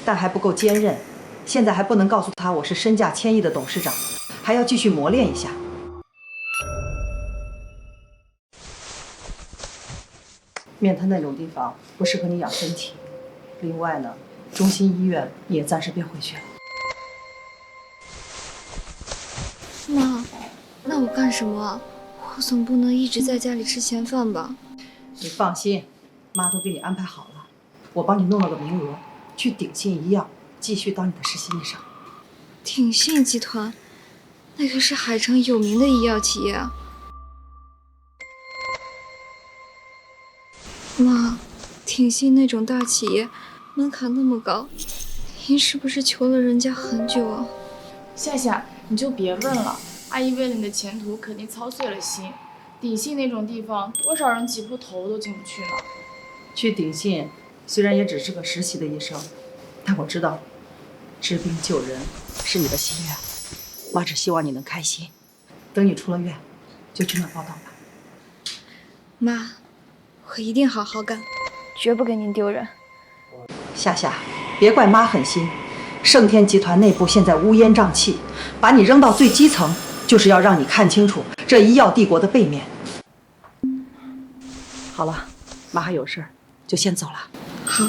但还不够坚韧，现在还不能告诉他我是身价1000亿的董事长，还要继续磨练一下。面瘫那种地方不适合你养身体。另外呢，中心医院你也暂时别回去了。妈，那我干什么啊？我总不能一直在家里吃闲饭吧？你放心，妈都给你安排好了，我帮你弄了个名额，去鼎信医药继续当你的实习医生。鼎信集团，那可是海城有名的医药企业啊。妈，鼎信那种大企业，门槛那么高，您是不是求了人家很久啊？夏夏，你就别问了，阿姨为了你的前途肯定操碎了心。鼎信那种地方，多少人挤破头都进不去呢。去鼎信虽然也只是个实习的医生，但我知道治病救人是你的心愿，妈只希望你能开心。等你出了院，就去那报道吧。妈，我一定好好干，绝不给您丢人。夏夏，别怪妈狠心，盛天集团内部现在乌烟瘴气，把你扔到最基层，就是要让你看清楚这医药帝国的背面。好了，妈还有事儿，就先走了。好。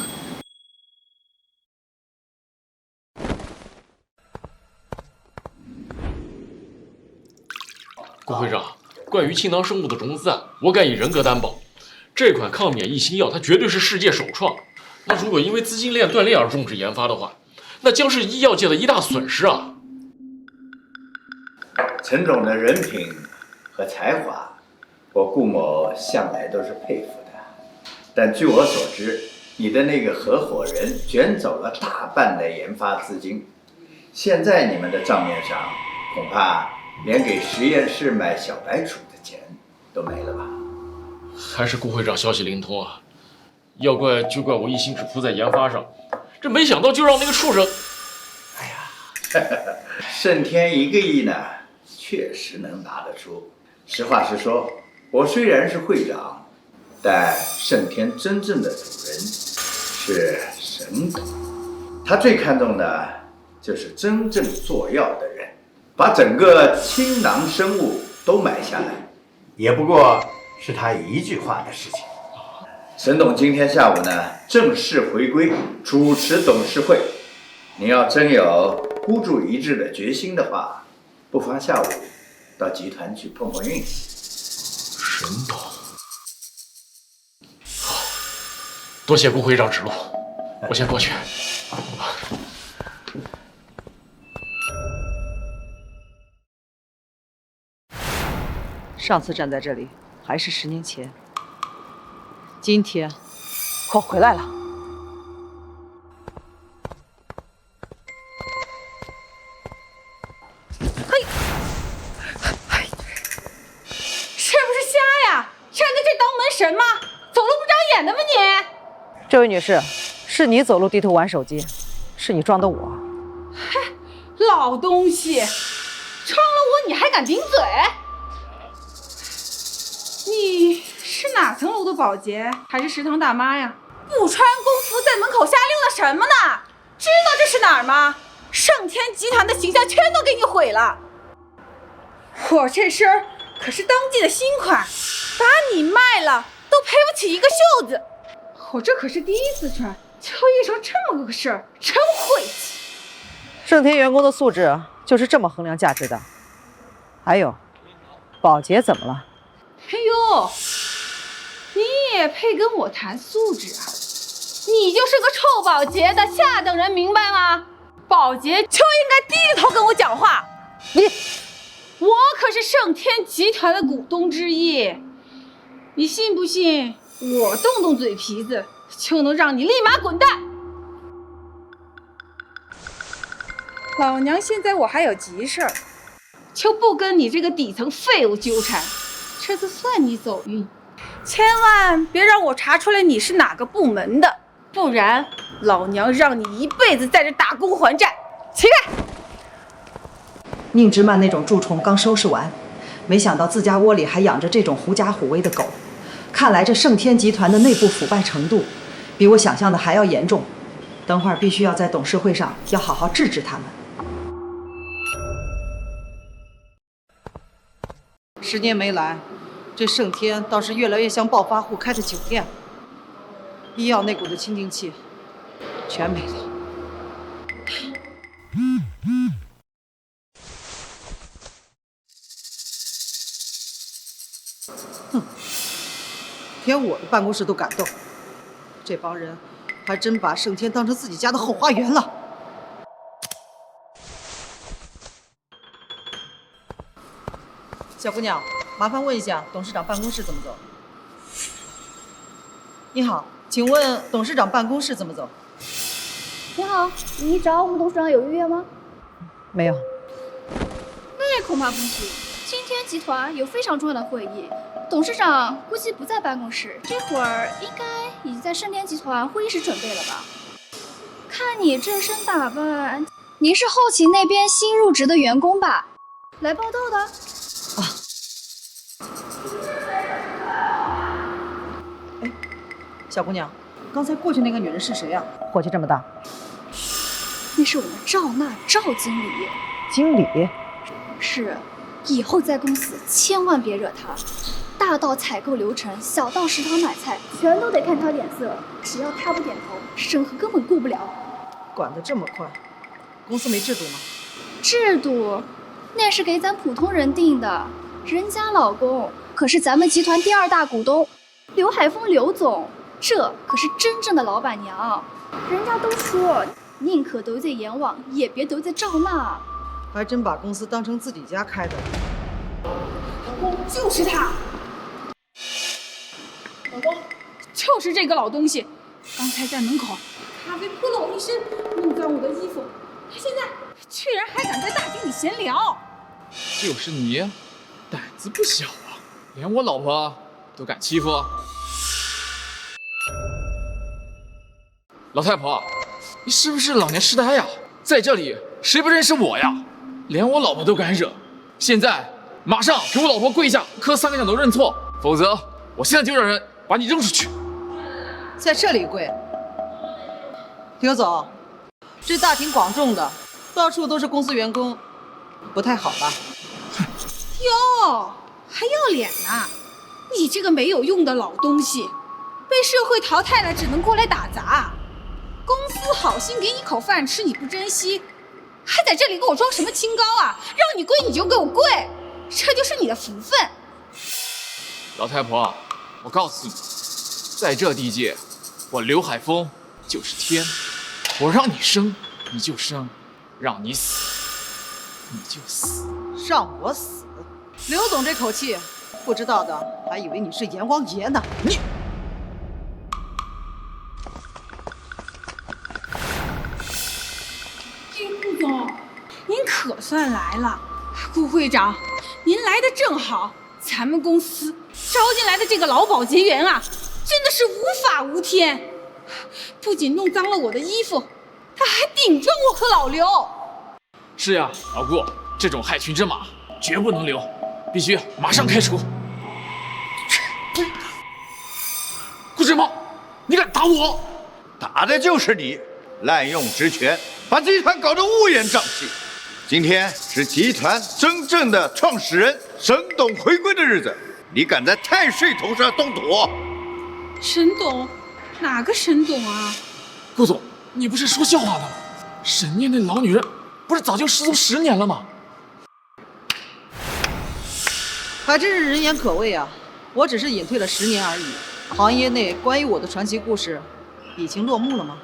顾会长，关于庆当生物的种子案，我敢以人格担保，这款抗免疫新药它绝对是世界首创。那如果因为资金链断裂而终止研发的话，那将是医药界的一大损失啊！陈总的人品和才华，我顾某向来都是佩服的。但据我所知，你的那个合伙人卷走了大半的研发资金，现在你们的账面上恐怕连给实验室买小白鼠的钱都没了吧？还是顾会长消息灵通啊！要怪就怪我一心只扑在研发上，这没想到就让那个畜生……哎呀，盛天1个亿呢，确实能拿得出。实话实说，我虽然是会长，但盛天真正的主人是沈董，他最看重的就是真正做药的人，把整个倾囊生物都买下来，也不过是他一句话的事情。沈董今天下午呢，正式回归主持董事会。您要真有孤注一掷的决心的话，不妨下午到集团去碰碰运气。沈董，多谢顾会长指路，我先过去。上次站在这里还是10年前，今天我回来了。嘿，是不是瞎呀？站在这当门神吗？走路不长眼的吗你？这位女士，是你走路低头玩手机，是你撞的我。嘿，老东西，撞了我你还敢顶嘴？你是哪层楼的保洁，还是食堂大妈呀？不穿工服在门口瞎溜达什么呢？知道这是哪儿吗？盛天集团的形象全都给你毁了。我这身可是当季的新款，把你卖了都赔不起一个袖子。我这可是第一次穿，就遇上这么个事儿，真晦气。盛天员工的素质就是这么衡量价值的。还有，保洁怎么了？哎呦，你也配跟我谈素质啊？你就是个臭保洁的下等人，明白吗？保洁就应该低着头跟我讲话。我可是盛天集团的股东之一，你信不信我动动嘴皮子就能让你立马滚蛋？老娘现在我还有急事儿，就不跟你这个底层废物纠缠。这次算你走运，千万别让我查出来你是哪个部门的，不然老娘让你一辈子在这打工还债。起来！宁之曼那种蛀虫刚收拾完，没想到自家窝里还养着这种狐假虎威的狗。看来这盛天集团的内部腐败程度，比我想象的还要严重。等会儿必须要在董事会上要好好治治他们。10年没来，这盛天倒是越来越像暴发户开的酒店。医药那股子清净气全没了。哼，连我的办公室都敢动，这帮人还真把盛天当成自己家的后花园了。小姑娘，麻烦问一下董事长办公室怎么走？你好，请问董事长办公室怎么走？你好，你找我们董事长有预约吗？没有。那恐怕不行，今天集团有非常重要的会议，董事长估计不在办公室，这会儿应该已经在盛天集团会议室准备了吧？看你这身打扮，您是后勤那边新入职的员工吧？来报道的。哎，小姑娘，刚才过去那个女人是谁呀？火气这么大？那是我们赵娜赵经理。经理？是，以后在公司千万别惹她。大到采购流程，小到食堂买菜，全都得看她脸色。只要她不点头，审核根本过不了。管得这么快，公司没制度吗？制度，那是给咱普通人定的。人家老公可是咱们集团第2大股东，刘海峰刘总，这可是真正的老板娘。人家都说，宁可得罪阎王，也别得罪赵娜。还真把公司当成自己家开的。就是他，老公，就是这个老东西，刚才在门口咖啡泼了我一身，弄脏我的衣服，他现在居然还敢在大厅里闲聊。就是你，胆子不小啊，连我老婆都敢欺负。老太婆，你是不是老年痴呆呀？在这里谁不认识我呀？连我老婆都敢惹，现在马上给我老婆跪下磕3个响头认错，否则我现在就让人把你扔出去。在这里跪？刘总，这大庭广众的，到处都是公司员工，不太好吧？哟，还要脸呢？你这个没有用的老东西，被社会淘汰了，只能过来打杂。公司好心给你口饭吃，你不珍惜，还在这里给我装什么清高啊？让你跪你就给我跪，这就是你的福分。老太婆，我告诉你，在这地界，我刘海峰就是天，我让你生你就生，让你死你就死。让我死？刘总这口气，不知道的还以为你是阎王爷呢。你。顾总，您可算来了。顾会长，您来的正好，咱们公司招进来的这个老保洁员啊，真的是无法无天，不仅弄脏了我的衣服，他还顶撞我和老刘。是呀，老顾，这种害群之马绝不能留，必须马上开除。顾志茂，你敢打我？打的就是你，滥用职权，把集团搞得乌烟瘴气。今天是集团真正的创始人沈董回归的日子，你敢在太岁头上动土？沈董？哪个沈董啊？顾总，你不是说笑话的吗？沈念那老女人不是早就失踪10年了吗？还真是人言可畏啊！我只是隐退了10年而已。行业内关于我的传奇故事已经落幕了吗？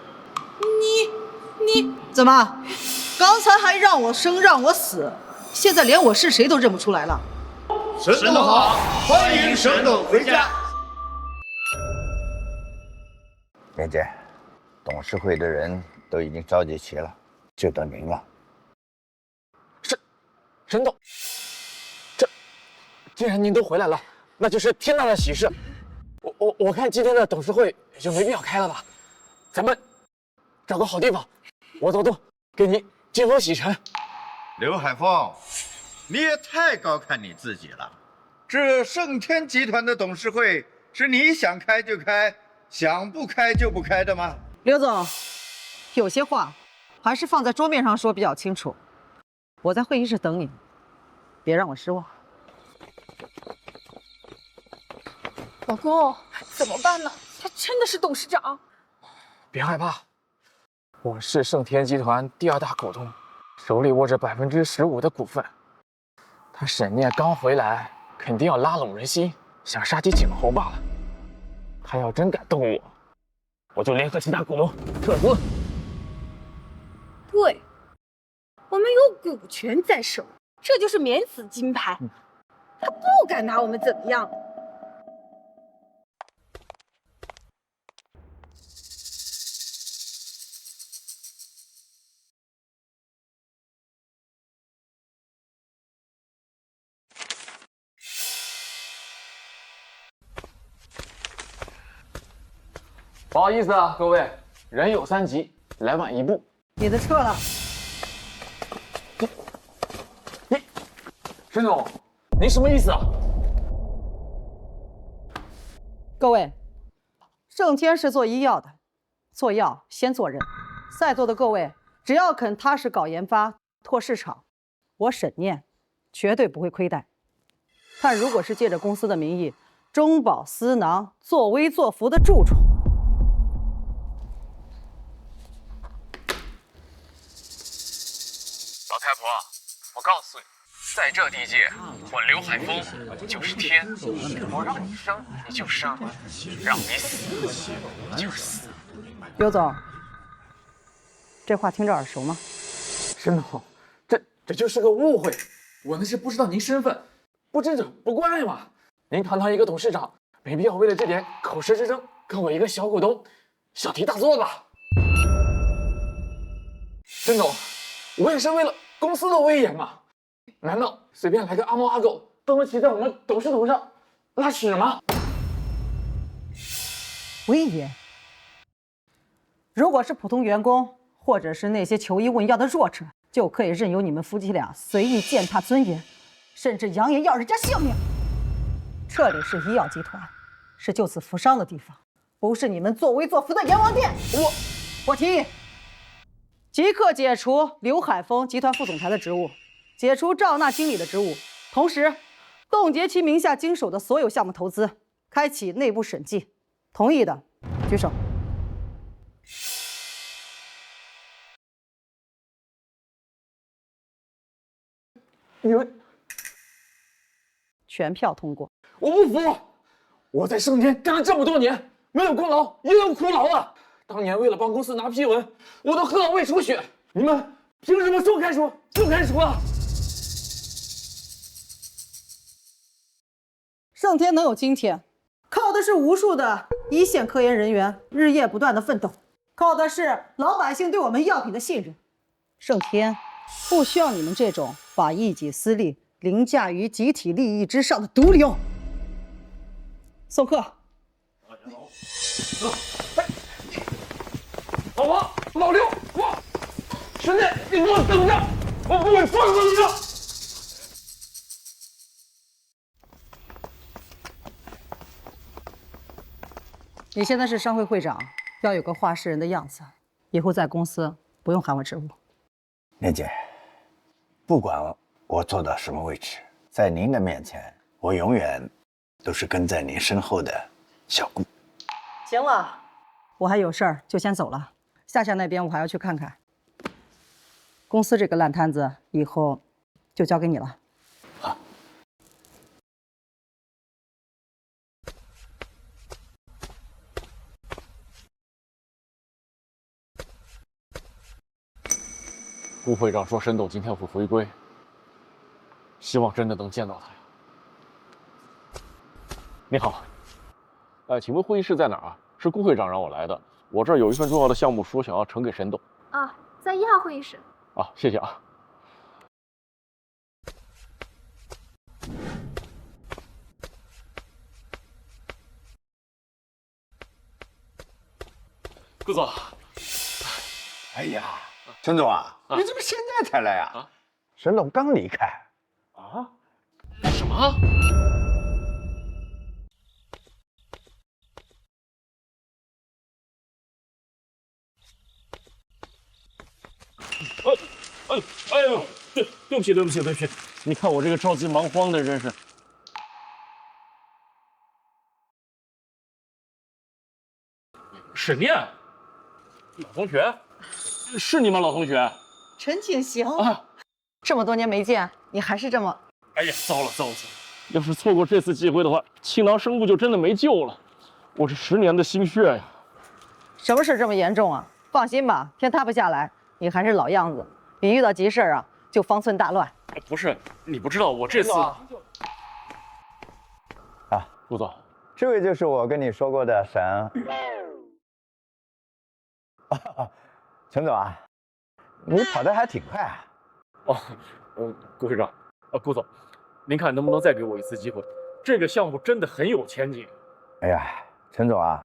你怎么？刚才还让我生让我死，现在连我是谁都认不出来了。沈董好，欢迎沈董回家。莲姐，董事会的人都已经召集齐了，就等您了。沈董，既然您都回来了，那就是天大的喜事。我看今天的董事会也就没必要开了吧，咱们找个好地方，我走动，给您接风洗尘。刘海峰，你也太高看你自己了。这盛天集团的董事会是你想开就开，想不开就不开的吗？刘总，有些话还是放在桌面上说比较清楚。我在会议室等你，别让我失望。老公，怎么办呢？他真的是董事长。别害怕，我是盛天集团第2大股东，手里握着15%的股份。他沈念刚回来，肯定要拉拢人心，想杀鸡儆猴罢了。他要真敢动我就联合其他股东撤资。对，我们有股权在手，这就是免死金牌。他不敢拿我们怎么样。不好意思啊，各位，人有3急，来晚1步。你的撤了。沈总，您什么意思啊？各位，盛天是做医药的，做药先做人。在座的各位，只要肯踏实搞研发、拓市场，我沈念绝对不会亏待。但如果是借着公司的名义中饱私囊、作威作福的蛀虫，老太婆，我告诉你，在这地界，我刘海峰就是天。我让你生你就生，让你死你就死。刘总，这话听着耳熟吗？沈总，这就是个误会，我那是不知道您身份，不知者不怪嘛。您堂堂一个董事长，没必要为了这点口舌之争跟我一个小股东小题大做吧。沈总，我也是为了公司的威严嘛，难道随便来个阿猫阿狗都能骑在我们董事头上拉屎吗？威严？如果是普通员工，或者是那些求医问药的弱者，就可以任由你们夫妻俩随意践踏尊严，甚至扬言要人家性命。这里是医药集团，是救死扶伤的地方，不是你们作威作福的阎王殿。我提议，即刻解除刘海峰集团副总裁的职务，解除赵娜经理的职务，同时冻结其名下经手的所有项目投资，开启内部审计。同意的举手。你们全票通过。我不服！我在盛天干了这么多年，没有功劳也有苦劳啊！当年为了帮公司拿批文，我都喝到胃出血。你们凭什么说开除就开除啊？盛天能有今天，靠的是无数的一线科研人员日夜不断的奋斗，靠的是老百姓对我们药品的信任。盛天不需要你们这种把一己私利凌驾于集体利益之上的毒瘤。送客。老王、老刘，沈念，你给我等着！我不会放过你的！你现在是商会会长，要有个话事人的样子，以后在公司不用喊我职务。莲姐，不管我做到什么位置，在您的面前，我永远都是跟在您身后的小顾。行了，我还有事儿，就先走了。夏夏那边我还要去看看。公司这个烂摊子以后就交给你了。顾会长说沈董今天会回归，希望真的能见到他呀。你好，请问会议室在哪儿啊？是顾会长让我来的，我这儿有一份重要的项目说想要呈给沈董。啊，在1号会议室。啊，谢谢啊。顾总，哎呀，陈总啊，你怎么现在才来啊？沈董刚离开。啊？什么？哎呦，对不起，你看我这个着急忙慌的，真是。沈念，老同学，是你吗，老同学？陈景行啊，这么多年没见，你还是这么……哎呀，糟了！要是错过这次机会的话，庆囊生物就真的没救了。我这10年的心血呀！什么事这么严重啊？放心吧，天塌不下来，你还是老样子。一遇到急事啊，就方寸大乱。不是，你不知道我这次啊，顾总，这位就是我跟你说过的沈。陈总啊，你跑得还挺快啊。哦，顾会长，顾总，您看能不能再给我一次机会？这个项目真的很有前景。哎呀，陈总啊，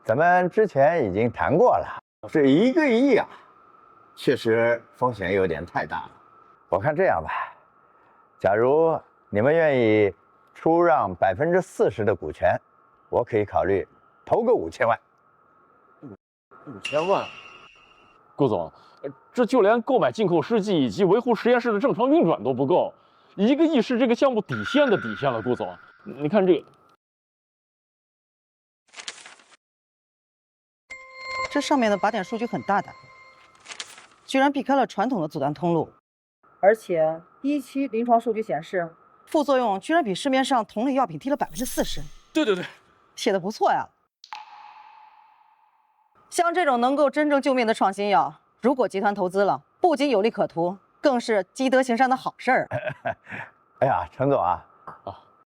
咱们之前已经谈过了，这1个亿啊，确实风险有点太大了。我看这样吧，假如你们愿意出让40%的股权，我可以考虑投个5000万。5000万？顾总，这就连购买进口试剂以及维护实验室的正常运转都不够，1个亿是这个项目底线的底线了。顾总，你看这个。这上面的靶点数据很大胆，居然避开了传统的阻断通路，而且第1期临床数据显示，副作用居然比市面上同类药品低了40%。对，写的不错呀。像这种能够真正救命的创新药，如果集团投资了，不仅有利可图，更是积德行善的好事儿。哎呀，陈总啊，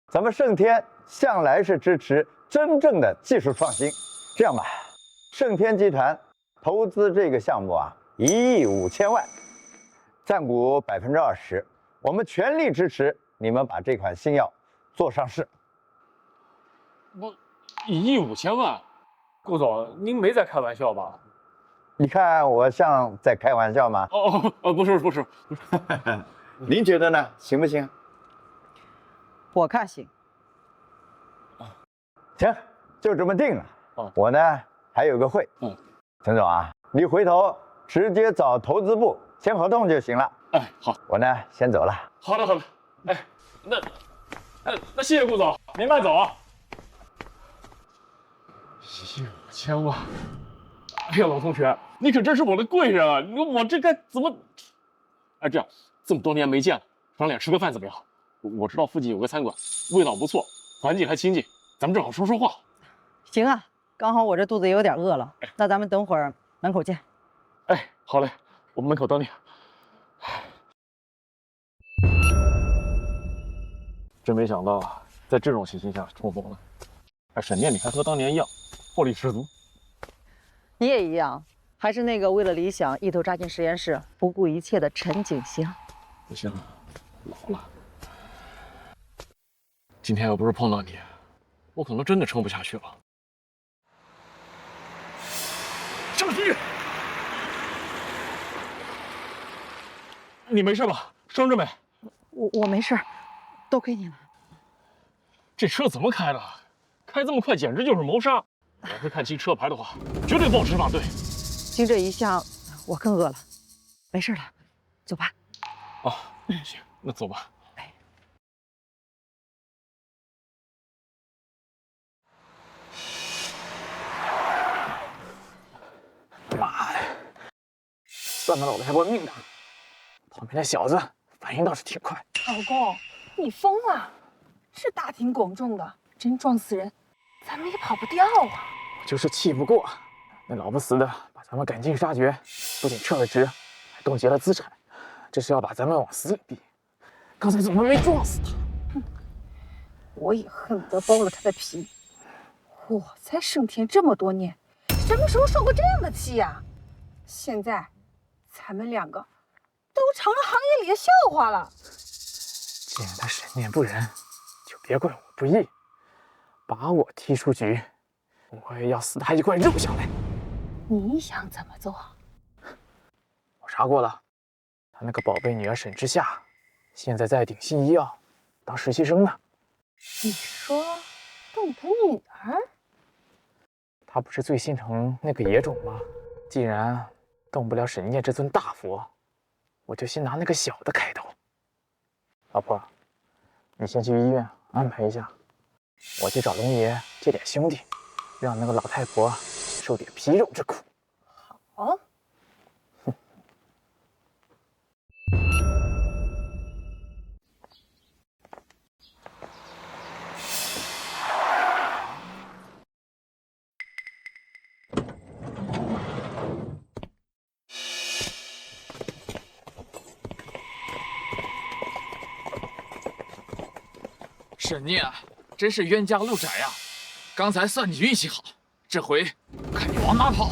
咱们盛天向来是支持真正的技术创新。这样吧，盛天集团投资这个项目啊，1亿5000万，占股20%，我们全力支持你们把这款新药做上市。1亿5000万，顾总，您没在开玩笑吧？你看我像在开玩笑吗？不是，您觉得呢？行不行？我看行。行，就这么定了。我呢还有个会。陈总啊，你回头直接找投资部签合同就行了。哎，好，我呢先走了。好的。哎，那谢谢顾总，您慢走啊。1亿5000万！哎呀，老同学，你可真是我的贵人啊！我这该怎么……哎，这样，这么多年没见了，赏脸吃个饭怎么样？我知道附近有个餐馆，味道不错，环境还清静，咱们正好说说话。行啊，刚好我这肚子也有点饿了，那咱们等会儿门口见。哎，好嘞，我们门口等你。真没想到，在这种情形下冲锋了。哎，沈念，你还和当年一样，魄力十足。你也一样，还是那个为了理想一头扎进实验室，不顾一切的陈景行。不行了，老了。今天要不是碰到你，我可能真的撑不下去了。上去！你没事吧？伤着没？我没事，都亏你了。这车怎么开的？开这么快，简直就是谋杀！要是看清车牌的话，绝对报执法队。经这一下，我更饿了。没事了，走吧。哦，行，那走吧。妈呀！算他老子还玩命大！旁边的小子反应倒是挺快。老公，你疯了？是大庭广众的，真撞死人，咱们也跑不掉啊！我就是气不过，那老不死的把咱们赶尽杀绝，不仅撤了职，还冻结了资产，这是要把咱们往死里逼。刚才怎么没撞死他？哼，我也恨不得剥了他的皮。我在盛田这么多年，什么时候受过这样的气呀？现在，咱们两个都成了行业里的笑话了。既然他神念不仁，就别怪我不义，把我踢出局，我也要撕他一块肉下来。你想怎么做？我查过了，他那个宝贝女儿沈之夏，现在在鼎新医药当实习生呢。你说动他女儿？他不是最心疼那个野种吗？既然动不了沈念这尊大佛，我就先拿那个小的开头。老婆，你先去医院安排一下，我去找龙爷借点兄弟，让那个老太婆受点皮肉之苦。好。沈念，真是冤家路窄呀！刚才算你运气好，这回看你往哪跑！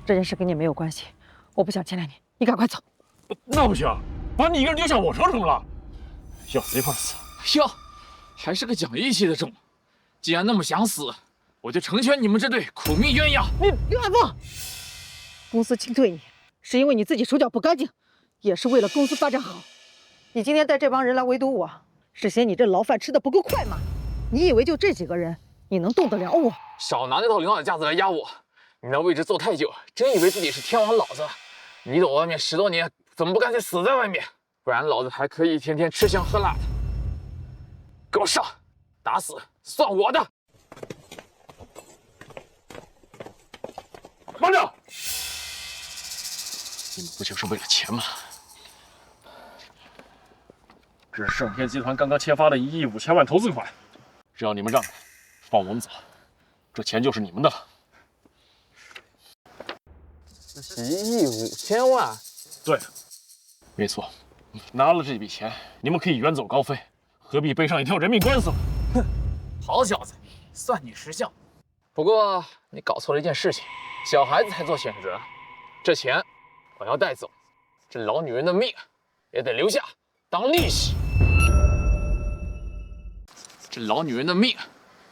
这件事跟你没有关系，我不想牵连你，你赶快走。那不行，把你一个人丢下我成什么了？要死一块死！哟，还是个讲义气的种。既然那么想死，我就成全你们这对苦命鸳鸯。刘海峰，公司清退你，是因为你自己手脚不干净，也是为了公司发展好。你今天带这帮人来围堵我，是嫌你这牢饭吃的不够快吗？你以为就这几个人，你能动得了我？少拿那套领导架子来压我！你那位置坐太久，真以为自己是天王老子？你躲外面10多年，怎么不干脆死在外面？不然老子还可以天天吃香喝辣的。给我上，打死算我的！慢着！你们不就是为了钱吗？这是盛天集团刚刚签发的1亿5千万投资款，只要你们让开，放我们走，这钱就是你们的了。1亿5千万？对，没错，拿了这笔钱，你们可以远走高飞，何必背上一条人命官司呢？哼，好小子，算你识相。不过你搞错了一件事情，小孩子才做选择，这钱我要带走，这老女人的命也得留下当利息。这老女人的命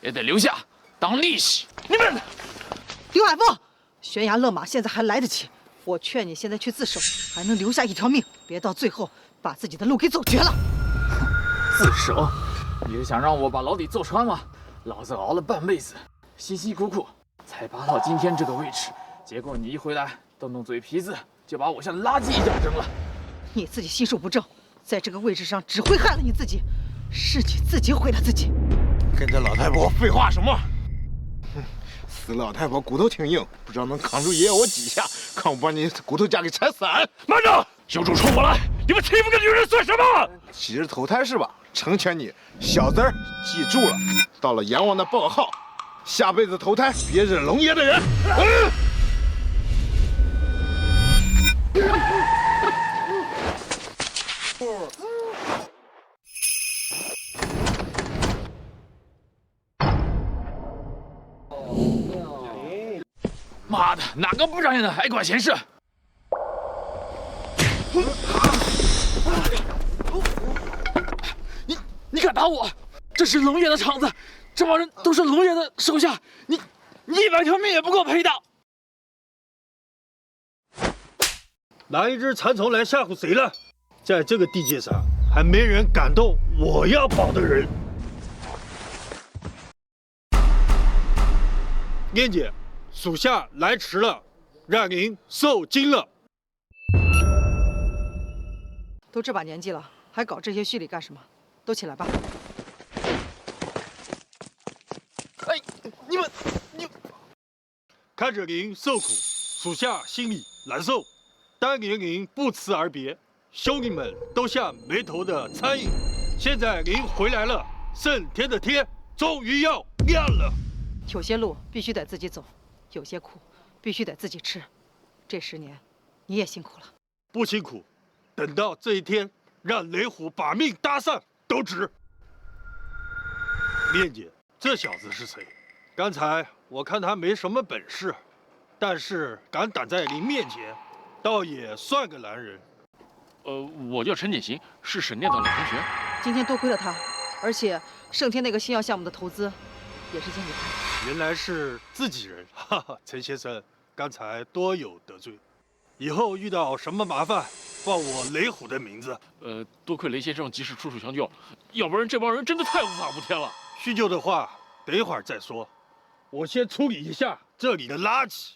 也得留下当利息。你们，刘海峰，悬崖勒马现在还来得及，我劝你现在去自首，还能留下一条命，别到最后把自己的路给走绝了。自首？你是想让我把牢底坐穿吗？老子熬了半辈子，辛辛苦苦才拔到今天这个位置，结果你一回来动动嘴皮子，就把我像垃圾一样扔了。你自己心术不正，在这个位置上只会害了你自己，是你自己毁了自己。跟着老太婆废话什么？哼，死老太婆骨头挺硬，不知道能扛住爷爷我几下，看我把你骨头架给拆散！慢着，有种冲我来！你们欺负个女人算什么？昔日投胎是吧？成全你，小子儿记住了，到了阎王的报号，下辈子投胎别惹龙爷的人。妈的，哪个不长眼的还管闲事？你敢打我？这是龙爷的场子，这帮人都是龙爷的手下，你100条命也不够赔的。拿一只蚕丛来吓唬谁了？在这个地界上，还没人敢动我要保的人。燕姐，属下来迟了，让您受惊了。都这把年纪了，还搞这些虚礼干什么？都起来吧。哎，你们，看着您受苦，属下心里难受，但愿您不辞而别，兄弟们都下眉头的参与。现在您回来了，圣天的天终于要亮了。有些路必须得自己走，有些苦必须得自己吃。这10年，你也辛苦了。不辛苦，等到这一天，让雷虎把命搭上都值。念姐，这小子是谁？刚才我看他没什么本事，但是敢挡在您面前，倒也算个男人。我叫陈锦行，是沈念的老同学。今天多亏了他，而且盛天那个新药项目的投资，也是借给他。原来是自己人，哈哈，陈先生，刚才多有得罪，以后遇到什么麻烦，报我雷虎的名字。多亏雷先生及时出手相救，要不然这帮人真的太无法无天了。叙旧的话，等一会儿再说，我先处理一下这里的垃圾。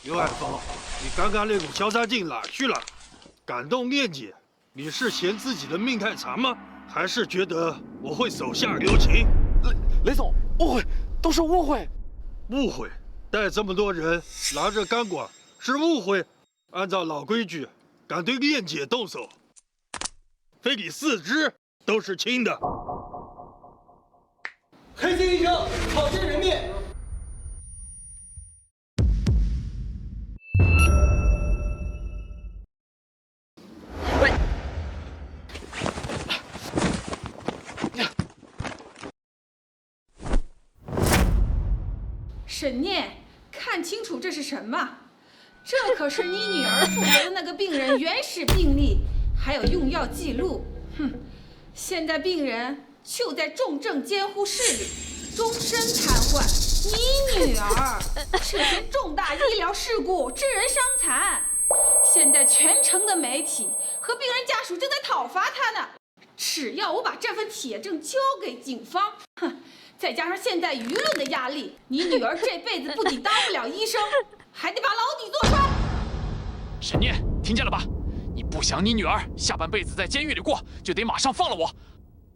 刘海峰，你刚刚那股潇洒劲哪去了？感动念姐，你是嫌自己的命太长吗？还是觉得我会手下留情？雷总，误会，都是误会。误会？带这么多人拿着钢管是误会？按照老规矩，敢对念姐动手，非你4肢都是轻的。黑心医生，草菅人命！沈念，看清楚这是什么？这可是你女儿负责的那个病人原始病历，还有用药记录。哼，现在病人就在重症监护室里，终身瘫痪。你女儿涉嫌重大医疗事故，致人伤残。现在全城的媒体和病人家属正在讨伐他呢。只要我把这份铁证交给警方，哼。再加上现在舆论的压力，你女儿这辈子不仅当不了医生，还得把牢底坐穿。沈念，听见了吧？你不想你女儿下半辈子在监狱里过，就得马上放了我。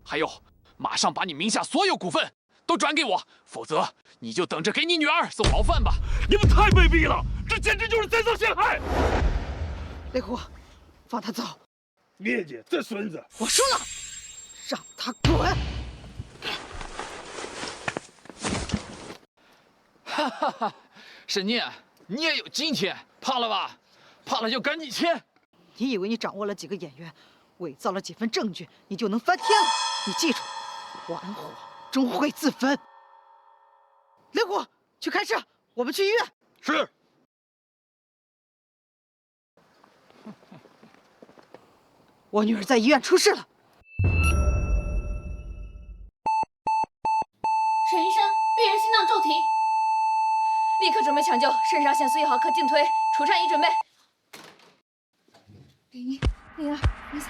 还有，马上把你名下所有股份都转给我，否则你就等着给你女儿送牢饭吧！你们太卑鄙了，这简直就是栽赃陷害！雷虎，放他走。念姐，这孙子，我说了，让他滚。哈哈哈，沈念，你也有今天，怕了吧？怕了就赶紧签。你以为你掌握了几个演员，伪造了几份证据，你就能翻天了？你记住，玩火终会自焚。雷虎，去开车，我们去医院。是。我女儿在医院出事了。沈医生，病人心脏骤停。立刻准备抢救，肾上腺素1毫克进推，除颤仪准备。01、02、03、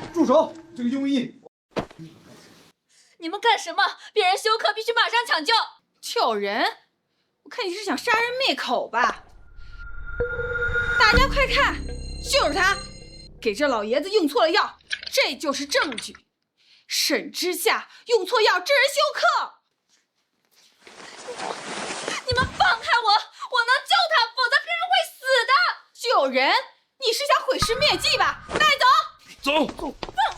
04。住手！这个庸医！你们干什么？病人休克，必须马上抢救！救人？我看你是想杀人灭口吧？大家快看，就是他，给这老爷子用错了药，这就是证据。沈之夏用错药致人休克。你们放开我，我能救他，否则病人会死的。救人？你是想毁尸灭迹吧？带走。走。放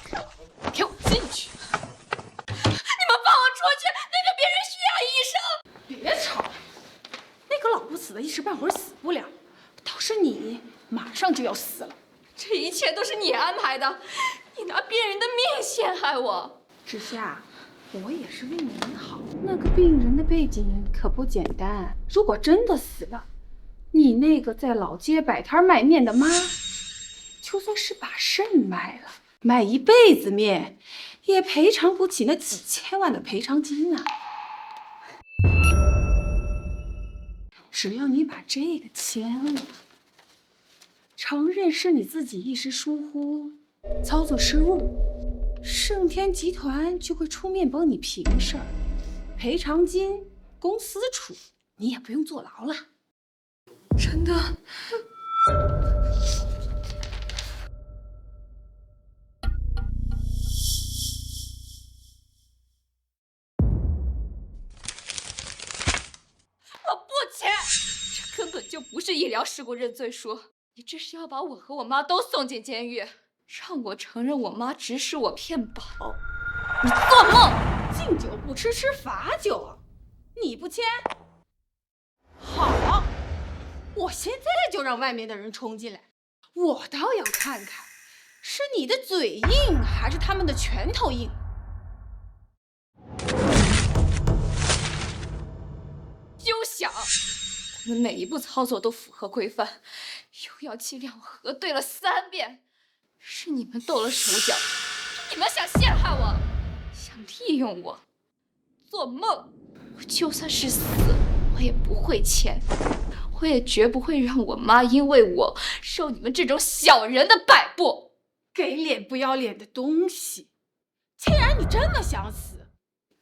开我，给我进去。你们放我出去，那个病人需要医生。别吵，那个老不死的一时半会儿死不了，倒是你马上就要死了。这一切都是你安排的，你拿病人的命陷害我。之夏，我也是为你好。那个病人的背景可不简单，如果真的死了，你那个在老街摆摊卖面的妈，就算是把肾卖了，卖一辈子面，也赔偿不起那几千万的赔偿金啊。只要你把这个签了，承认是你自己一时疏忽，操作失误，盛天集团就会出面帮你平事儿，赔偿金公司出，你也不用坐牢了。真的？就不是医疗事故认罪书，你这是要把我和我妈都送进监狱，让我承认我妈指使我骗保。你做梦！敬酒不吃吃罚酒啊！你不签，好，我现在就让外面的人冲进来，我倒要看看，是你的嘴硬还是他们的拳头硬。休想！我们每一步操作都符合规范，用药剂量我核对了3遍，是你们动了手脚，你们想陷害我，想利用我，做梦！我就算是死，我也不会签，我也绝不会让我妈因为我受你们这种小人的摆布。给脸不要脸的东西！既然你这么想死，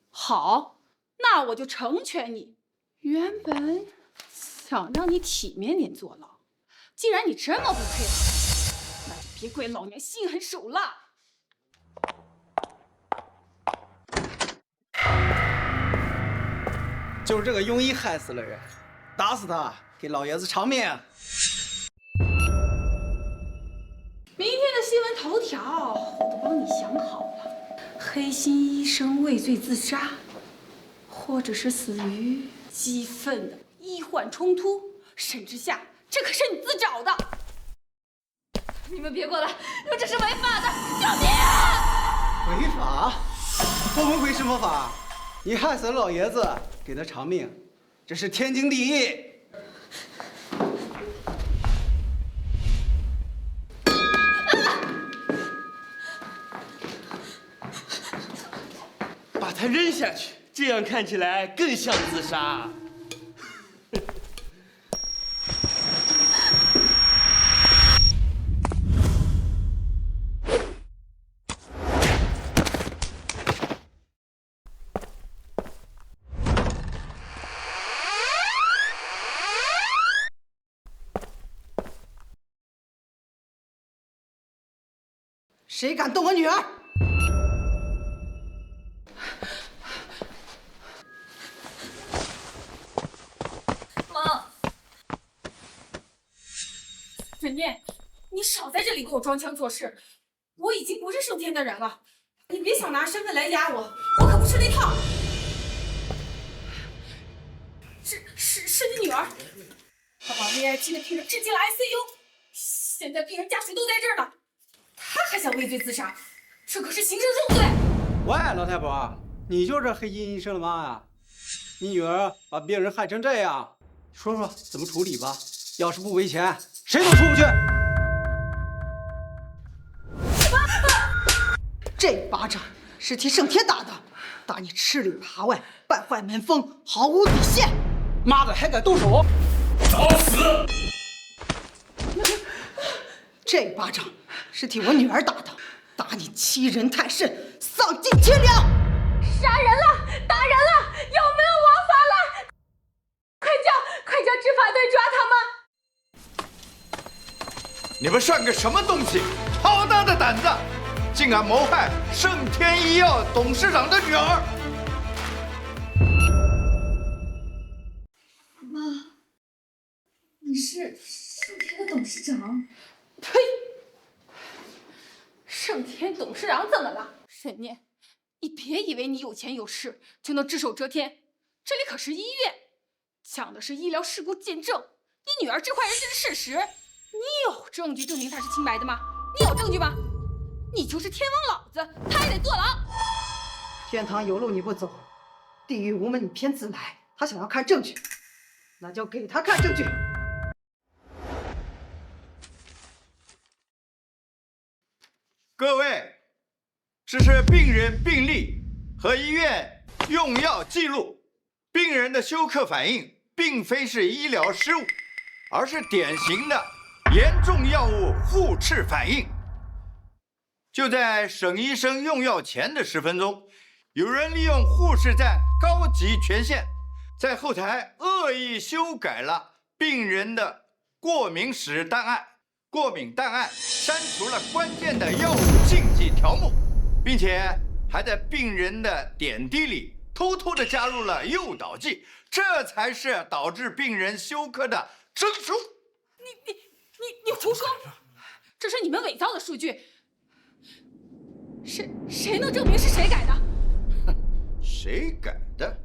好，那我就成全你。原本想让你体面点坐牢，既然你这么不配合，那就别怪老娘心狠手辣。就是这个庸医害死了人，打死他，给老爷子偿命。明天的新闻头条我都帮你想好了：黑心医生畏罪自杀，或者是死于激愤的医患冲突。沈之夏，这可是你自找的！你们别过来，这是违法的！救命啊！违法？我们违什么法？你害死了老爷子，给他偿命，这是天经地义。把他扔下去，这样看起来更像自杀。谁敢动我女儿？妈，沈念，你少在这里给我装腔作势！我已经不是盛天的人了，你别想拿身份来压我，我可不吃那套。是你女儿，她把危癌期的病人治进了 ICU， 现在病人家属都在这儿呢。他还想畏罪自杀，这可是刑事重罪。喂，老太婆，你就是黑心医生的妈呀？你女儿把病人害成这样，说说怎么处理吧？要是不赔钱，谁都出不去。这巴掌是替盛天打的，打你吃里扒外，败坏门风，毫无底线。妈的，还敢动手！找死！这巴掌是替我女儿打的，打你欺人太甚，丧尽天良！杀人了，打人了，有没有王法了？快叫执法队抓他们！你们算个什么东西？好大的胆子，竟敢谋害盛天医药董事长的女儿！妈，你是盛天的董事长？呸！盛天董事长怎么了？沈念，你别以为你有钱有势就能只手遮天，这里可是医院，讲的是医疗事故见证。你女儿这坏人这是事实，你有证据证明她是清白的吗？你有证据吗？你就是天王老子，他也得坐牢。天堂有路你不走，地狱无门你偏自来。他想要看证据，那就给他看证据。各位，这是病人病历和医院用药记录。病人的休克反应并非是医疗失误，而是典型的严重药物互斥反应。就在沈医生用药前的10分钟，有人利用护士站高级权限，在后台恶意修改了病人的过敏史档案。过敏档案删除了关键的药物禁忌条目，并且还在病人的点滴里偷偷地加入了诱导剂，这才是导致病人休克的证书。你胡说！这是你们伪造的数据，谁能证明是谁改的？谁改的？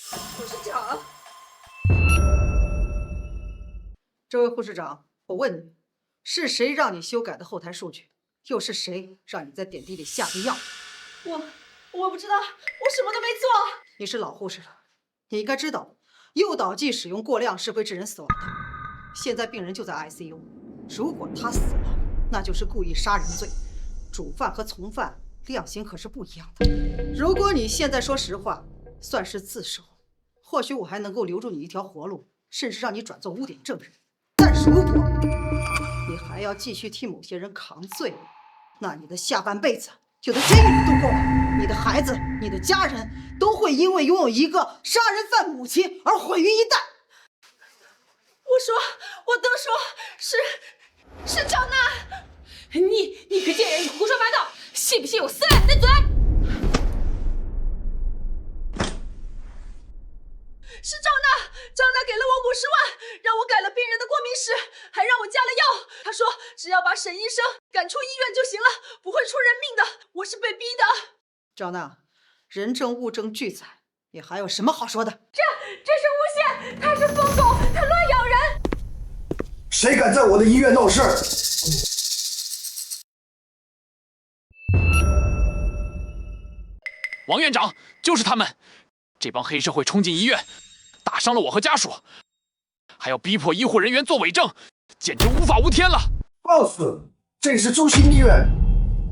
护士长，这位护士长，我问你，是谁让你修改的后台数据？又是谁让你在点滴里下的药？我不知道，我什么都没做。你是老护士了，你应该知道，诱导剂使用过量是会致人死亡的。现在病人就在 ICU， 如果他死了，那就是故意杀人罪。主犯和从犯量刑可是不一样的。如果你现在说实话，算是自首，或许我还能够留住你一条活路，甚至让你转做污点证人。但如果你还要继续替某些人扛罪，那你的下半辈子就在监狱里度过了。你的孩子、你的家人都会因为拥有一个杀人犯母亲而毁于一旦。我都说是赵娜，你个贱人，你胡说八道，信不信我撕烂你的嘴？是赵娜给了我50万，让我改了病人的过敏史，还让我加了药。她说只要把沈医生赶出医院就行了，不会出人命的。我是被逼的。赵娜，人证物证俱在，你还有什么好说的？这是诬陷，他是疯狗，他乱咬人。谁敢在我的医院闹事儿？王院长，就是他们！这帮黑社会冲进医院，打伤了我和家属，还要逼迫医护人员做伪证，简直无法无天了！放肆！这是中心医院，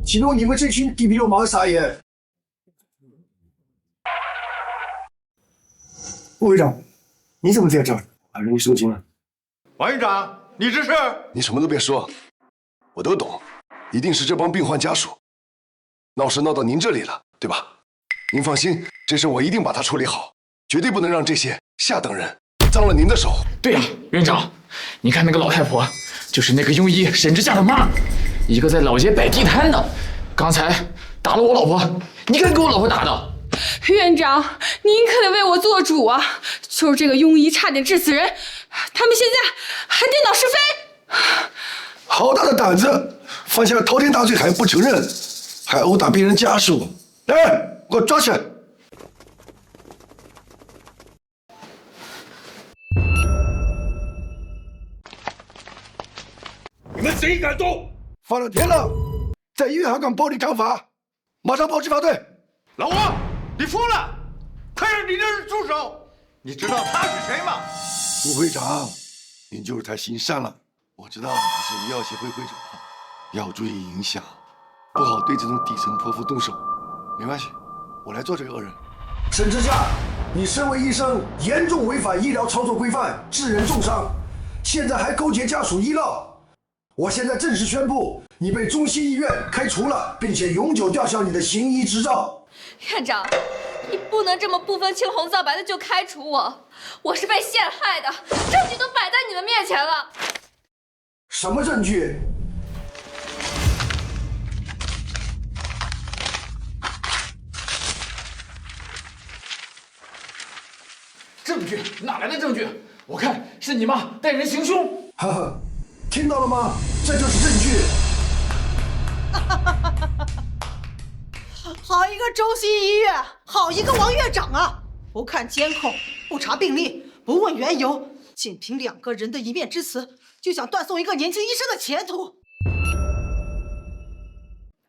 岂容你们这群地痞流氓撒野！副会长，你怎么在这儿？把人给收紧了。王院长，你这是？你什么都别说，我都懂，一定是这帮病患家属闹事闹到您这里了，对吧？您放心，这事我一定把它处理好，绝对不能让这些下等人脏了您的手。对呀，院长，你看那个老太婆，就是那个庸医沈之夏的妈，一个在老街摆地摊的，刚才打了我老婆，你看给我老婆打的。院长，您可得为我做主啊！就是这个庸医差点治死人，他们现在还颠倒是非。好大的胆子，犯下滔天大罪还不承认，还殴打病人家属！来人，给我抓起来！你们谁敢动？放了天了，在医院还敢暴力执法，马上报执法队！老王，你疯了！快让你的人住手！你知道他是谁吗？副会长，您就是太心善了。我知道你是医药协会会长，要注意影响，不好对这种底层泼妇动手。没关系，我来做这个恶人。沈之夏，你身为医生，严重违反医疗操作规范，致人重伤，现在还勾结家属医闹。我现在正式宣布，你被中西医院开除了，并且永久吊销你的行医执照。院长，你不能这么不分青红皂白的就开除我，我是被陷害的，证据都摆在你们面前了。什么证据？证据？哪来的证据？我看是你妈带人行凶。呵呵，听到了吗？这就是证据。好一个中西医院，好一个王院长啊！不看监控，不查病历，不问缘由，仅凭2个人的一面之词，就想断送一个年轻医生的前途。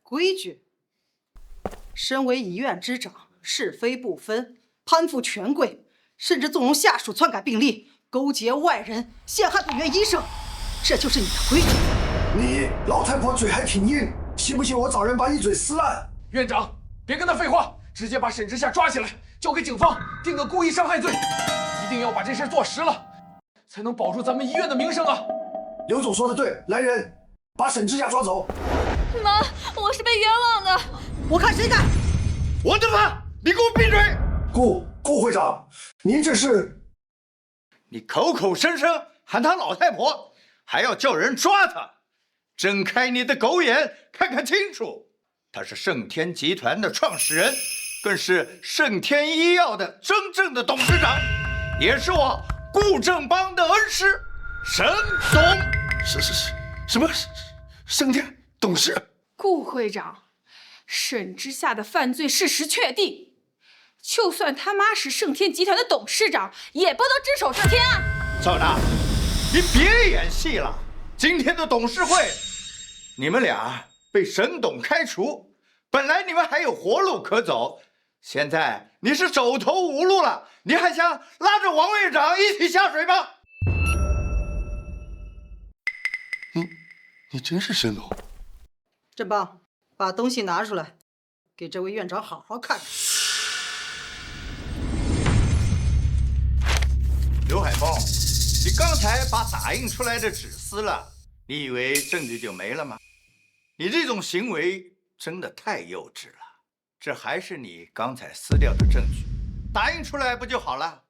规矩。身为医院之长，是非不分，攀附权贵，甚至纵容下属篡改病历，勾结外人，陷害本院医生，这就是你的规矩。你老太婆嘴还挺硬，信不信我找人把你嘴撕烂？院长，别跟他废话，直接把沈之夏抓起来，交给警方定个故意伤害罪，一定要把这事做实了，才能保住咱们医院的名声啊！刘总说的对，来人，把沈之夏抓走。妈，我是被冤枉的，我看谁敢！王德发，你给我闭嘴！顾会长，您这是……你口口声声喊她老太婆，还要叫人抓她，睁开你的狗眼，看看清楚！他是盛天集团的创始人，更是盛天医药的真正的董事长，也是我顾正邦的恩师沈总。什么？盛天董事？顾会长，沈之夏的犯罪事实确定，就算他妈是盛天集团的董事长，也不能只手遮天啊！赵娜，你别演戏了。今天的董事会，你们俩被沈董开除，本来你们还有活路可走，现在你是走投无路了，你还想拉着王院长一起下水吗？你真是沈董？振邦，把东西拿出来，给这位院长好好看看。刘海峰，你刚才把打印出来的纸撕了，你以为证据就没了吗？你这种行为真的太幼稚了。这还是你刚才撕掉的证据，打印出来不就好了？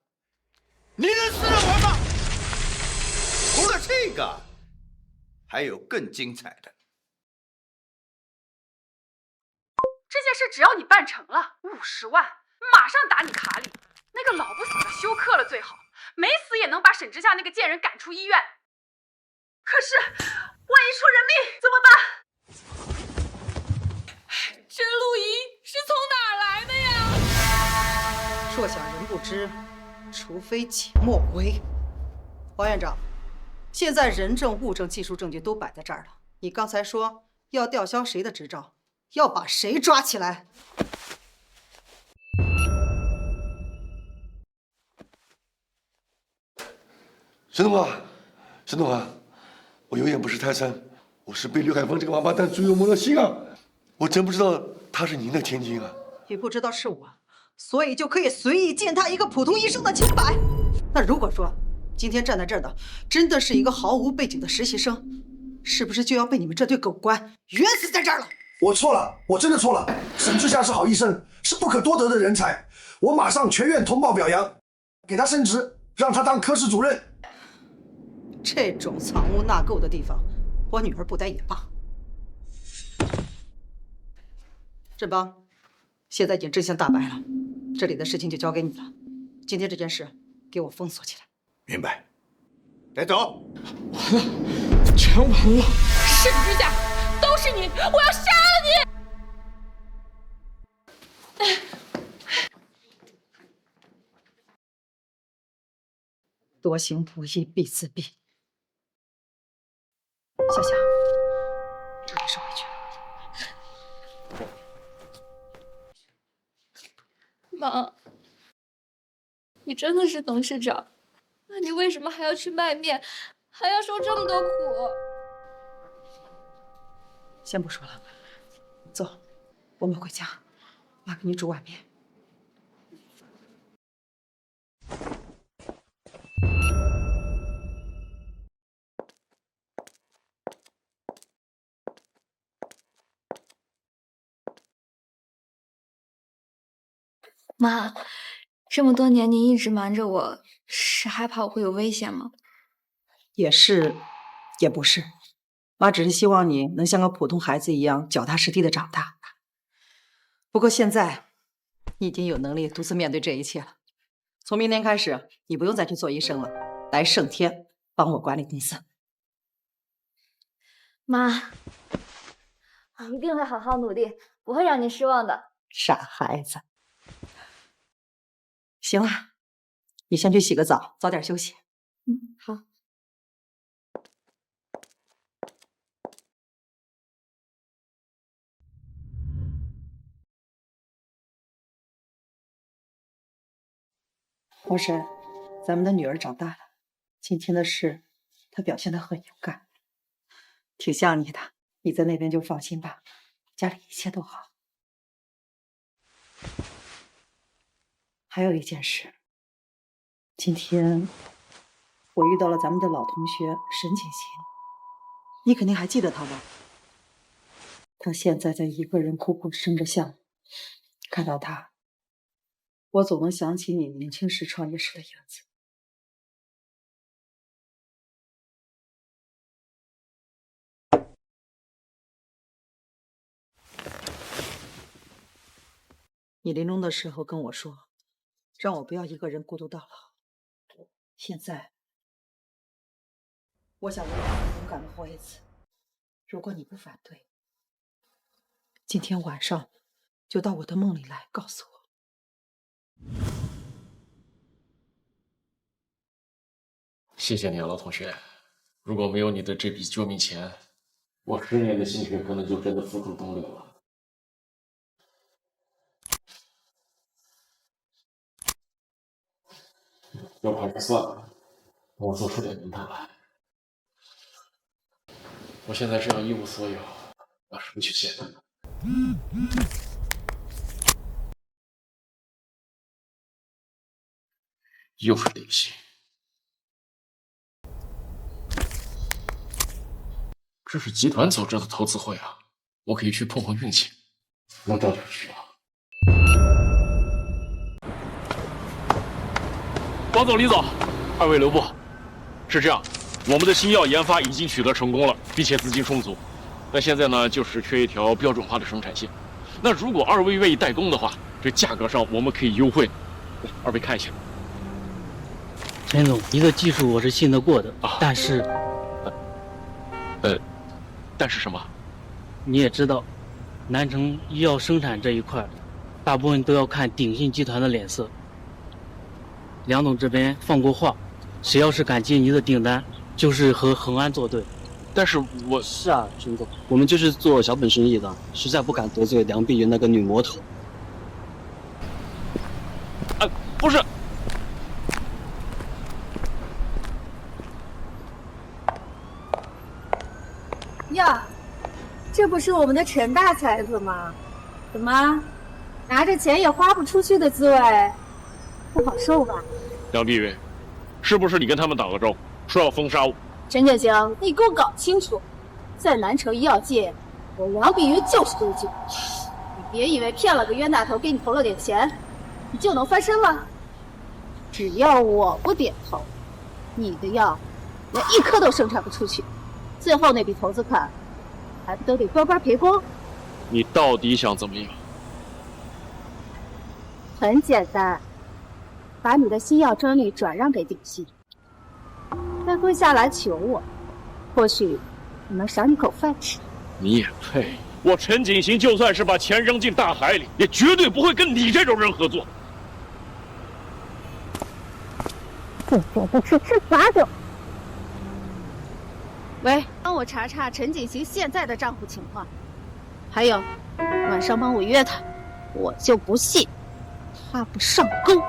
你能撕得完吗？除了这个，还有更精彩的。这件事只要你办成了，50万马上打你卡里。那个老不死的休克了最好，没死也能把沈之夏那个贱人赶出医院。可是万一出人命怎么办？这录音是从哪儿来的呀？若想人不知，除非己莫为。王院长，现在人证、物证、技术证据都摆在这儿了。你刚才说要吊销谁的执照，要把谁抓起来？沈董啊，沈董啊，我有眼不识泰山，我是被刘海峰这个王八蛋猪油蒙了心啊！我真不知道他是您的天津啊！也不知道是我，所以就可以随意践踏一个普通医生的清白。那如果说今天站在这儿的真的是一个毫无背景的实习生，是不是就要被你们这对狗官冤死在这儿了？我错了，我真的错了。沈之夏是好医生，是不可多得的人才，我马上全院通报表扬，给他升职，让他当科室主任。这种藏污纳垢的地方，我女儿不待也罢。振邦，现在已经真相大白了，这里的事情就交给你了。今天这件事给我封锁起来。明白。带走。完了，全完了。沈之夏，都是你，我要杀了你！多行不义必自毙。夏夏，你收回去。妈，你真的是董事长，那你为什么还要去卖面，还要受这么多苦？先不说了，走，我们回家，妈给你煮碗面。妈，这么多年您一直瞒着我，是害怕我会有危险吗？也是，也不是。妈只是希望你能像个普通孩子一样脚踏实地的长大。不过现在，你已经有能力独自面对这一切了。从明天开始，你不用再去做医生了，来盛天帮我管理公司。妈，我一定会好好努力，不会让您失望的。傻孩子。行了，你先去洗个澡，早点休息。好。王婶，咱们的女儿长大了，今天的事，她表现得很勇敢，挺像你的。你在那边就放心吧，家里一切都好。还有一件事，今天我遇到了咱们的老同学沈锦行，你肯定还记得他吧？他现在在一个人苦苦撑着项目，看到他，我总能想起你年轻时创业时的影子。你临终的时候跟我说，让我不要一个人孤独到老。现在，我想为了你勇敢的活一次。如果你不反对，今天晚上就到我的梦里来告诉我。谢谢你啊，老同学。如果没有你的这笔救命钱，我10年的心血可能就真的付诸东流了。要不还是算了，等我做出点名堂来。我现在这样一无所有，要是不去见他，又是定性。这是集团组织的投资会啊，我可以去碰碰运气，能找点去啊。王总、李总，二位留步。是这样，我们的新药研发已经取得成功了，并且资金充足。那现在呢，就是缺一条标准化的生产线。那如果二位愿意代工的话，这价格上我们可以优惠。来，二位看一下。陈总，你的技术我是信得过的，但是，但是什么？你也知道，南城医药生产这一块，大部分都要看鼎信集团的脸色。梁总这边放过话，谁要是敢接你的订单，就是和恒安作对。但是我是啊，陈总，我们就是做小本生意的，实在不敢得罪梁碧云那个女魔头。不是。呀，这不是我们的陈大才子吗？怎么，拿着钱也花不出去的滋味，不好受吧？梁碧云，是不是你跟他们打个招呼，说要封杀我？陈建行，你给我搞清楚，在南城医药界，我梁碧云就是规矩。你别以为骗了个冤大头，给你投了点钱，你就能翻身了。只要我不点头，你的药连1颗都生产不出去。最后那笔投资款，还不都得乖乖赔光？你到底想怎么样？很简单，把你的新药专利转让给鼎信，再跪下来求我，或许我能赏你口饭吃。你也配？我陈锦行就算是把钱扔进大海里，也绝对不会跟你这种人合作。不做不吃，吃罚酒。喂，帮我查查陈锦行现在的账户情况，还有，晚上帮我约他，我就不信他不上钩。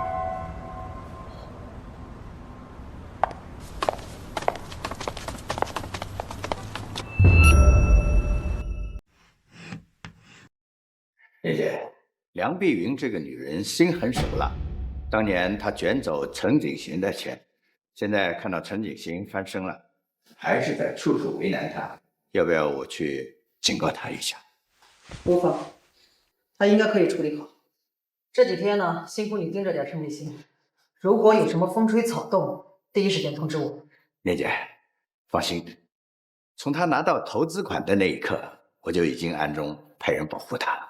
姐姐，梁碧云这个女人心狠手辣，当年她卷走陈景行的钱，现在看到陈景行翻身了，还是在处处为难他。要不要我去警告他一下？无妨，他应该可以处理好。这几天呢，辛苦你盯着点陈景行，如果有什么风吹草动，第一时间通知我。念姐，放心，从他拿到投资款的那一刻，我就已经暗中派人保护他了。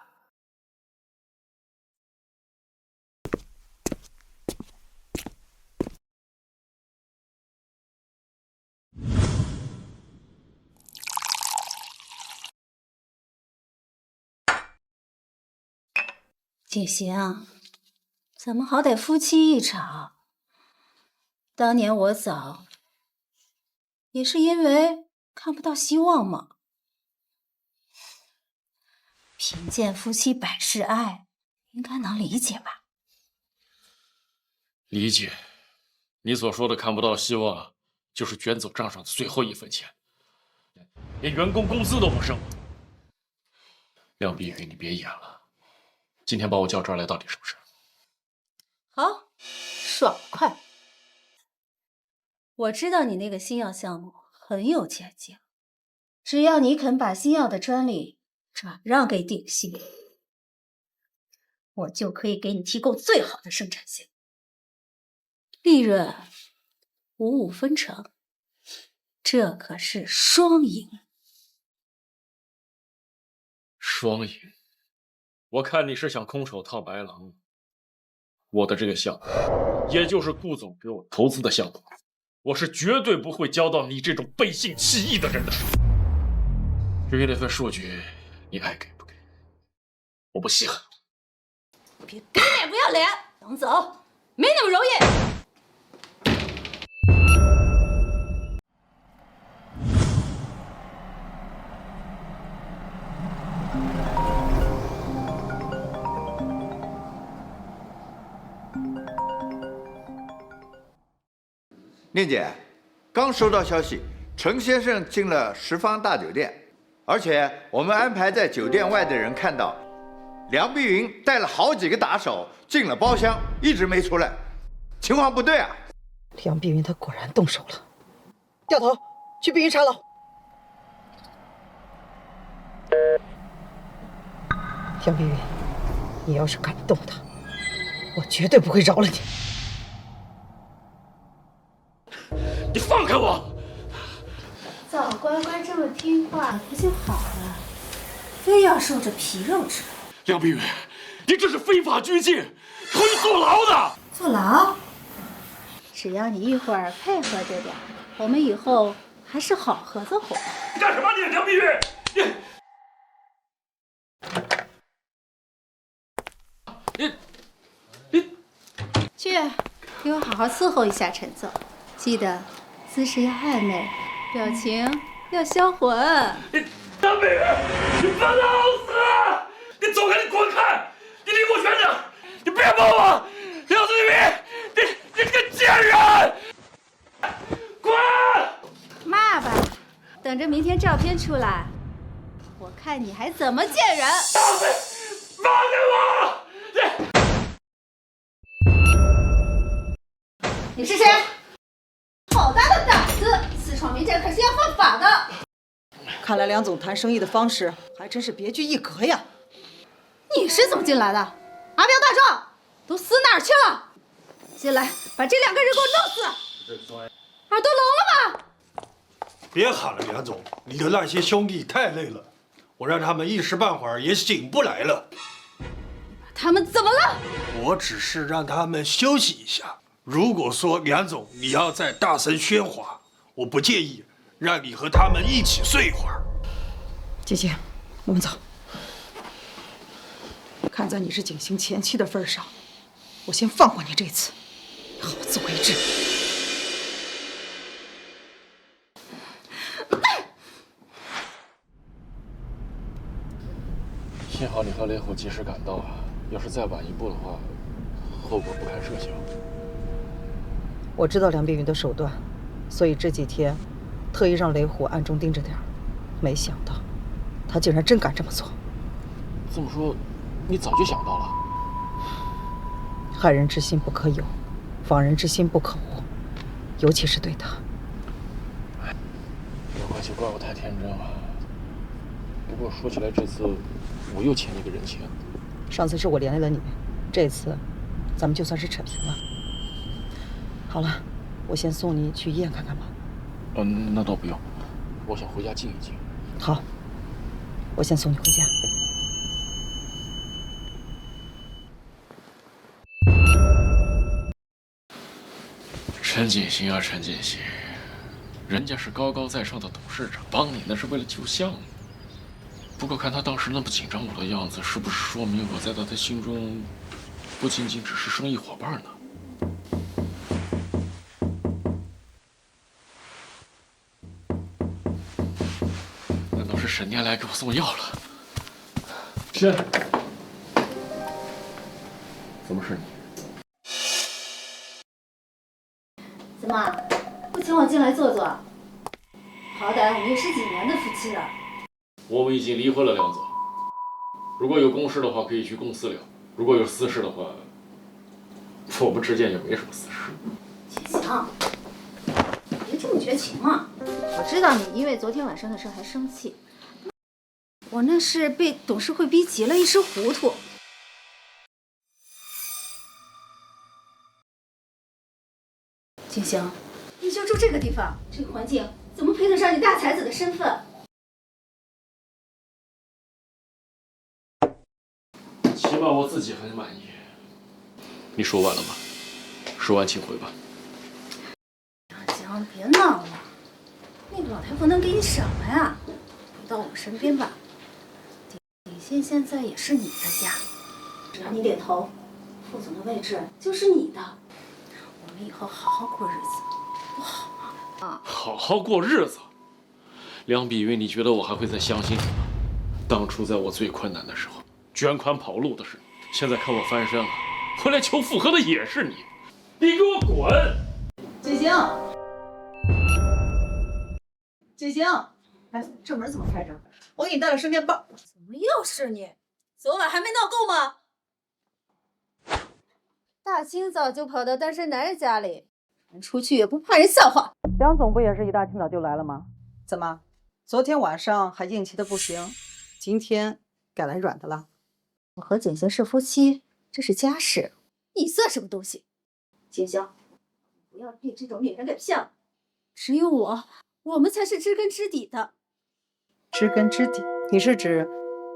景行，咱们好歹夫妻一场。当年我走，也是因为看不到希望嘛。贫贱夫妻百事哀，应该能理解吧？理解。你所说的看不到希望，就是卷走账上的最后1分钱，连员工工资都不剩。梁碧云，你别演了。今天把我叫这儿来，到底什么事？好，爽快。我知道你那个新药项目很有前景，只要你肯把新药的专利转让给鼎信，我就可以给你提供最好的生产线，利润55分成，这可是双赢。双赢。我看你是想空手套白狼。我的这个项目，也就是顾总给我投资的项目，我是绝对不会交到你这种背信弃义的人的手。至于那份数据，你爱给不给，我不稀罕。别给脸不要脸，杨总，没那么容易。念姐，刚收到消息，陈先生进了十方大酒店，而且我们安排在酒店外的人看到，梁碧云带了好几个打手进了包厢，一直没出来，情况不对啊！梁碧云她果然动手了，掉头去碧云茶楼。梁碧云，你要是敢动她，我绝对不会饶了你。你放开我！早乖乖这么听话不就好了，非要受着皮肉之苦。梁碧云，你这是非法拘禁，可以坐牢的。坐牢？只要你一会儿配合着点，我们以后还是好合作伙伴。你干什么你，梁碧云？你去，给我好好伺候一下陈总，记得姿势要暧昧，表情要销魂。梁碧云，你把他熬死！你走开，你滚开！你离我远点！你别碰我！梁子玉，你个贱人！滚！骂吧，等着明天照片出来，我看你还怎么见人！放开我！你是谁？好大的胆子！私闯民宅可是要犯法的。看来梁总谈生意的方式还真是别具一格呀。你是怎么进来的？阿彪大壮都死哪儿去了？进来把这两个人给我弄死！耳朵聋了吗？别喊了，梁总，你的那些兄弟太累了，我让他们一时半会儿也醒不来了。他们怎么了？我只是让他们休息一下。如果说梁总你要再大声喧哗，我不介意让你和他们一起睡一会儿。姐姐，我们走。看在你是景行前妻的份上，我先放过你这次，好自为之。幸好你和雷虎及时赶到，要是再晚一步的话，后果不堪设想。我知道梁碧云的手段，所以这几天特意让雷虎暗中盯着点儿。没想到他竟然真敢这么做。这么说，你早就想到了？害人之心不可有，防人之心不可无，尤其是对他。没关系，怪我太天真了。不过说起来，这次我又欠你个人情。上次是我连累了你，这次咱们就算是扯平了。好了，我先送你去医院看看吧。那倒不用，我想回家静一静。好，我先送你回家。陈锦行啊，陈锦行，人家是高高在上的董事长，帮你那是为了救项目。不过看他当时那么紧张我的样子，是不是说明我在他的心中不仅仅只是生意伙伴呢？难道是沈念来给我送药了？是。怎么是你？怎么不请我进来坐坐？好歹我们也是几年的夫妻了。我们已经离婚了，梁总。如果有公事的话，可以去公司聊；如果有私事的话，我们之间也没什么私事。锦行，别这么绝情嘛！我知道你因为昨天晚上的事还生气，我那是被董事会逼急了，一时糊涂。锦行，你就住这个地方，这个环境怎么配得上你大才子的身份？吧，我自己很满意。你说完了吗？说完请回吧。江，别闹了，那个老太婆能给你什么呀？回到我们身边吧。底线现在也是你的家，只要你点头，副总的位置就是你的。我们以后好好过日子，不好吗？啊，好好过日子。梁碧云，你觉得我还会再相信你吗？当初在我最困难的时候，捐款跑路的是你，现在看我翻身了，回来求复合的也是你，你给我滚！景行，景行，哎，这门怎么开着？我给你带了身边包。怎么又是你？昨晚还没闹够吗？大清早就跑到单身男人家里，出去也不怕人笑话。梁总不也是一大清早就来了吗？怎么，昨天晚上还硬气的不行，今天改来软的了？我和景行是夫妻，这是家事，你算什么东西？景行，不要被这种女人给骗了。只有我们才是知根知底的。知根知底，你是指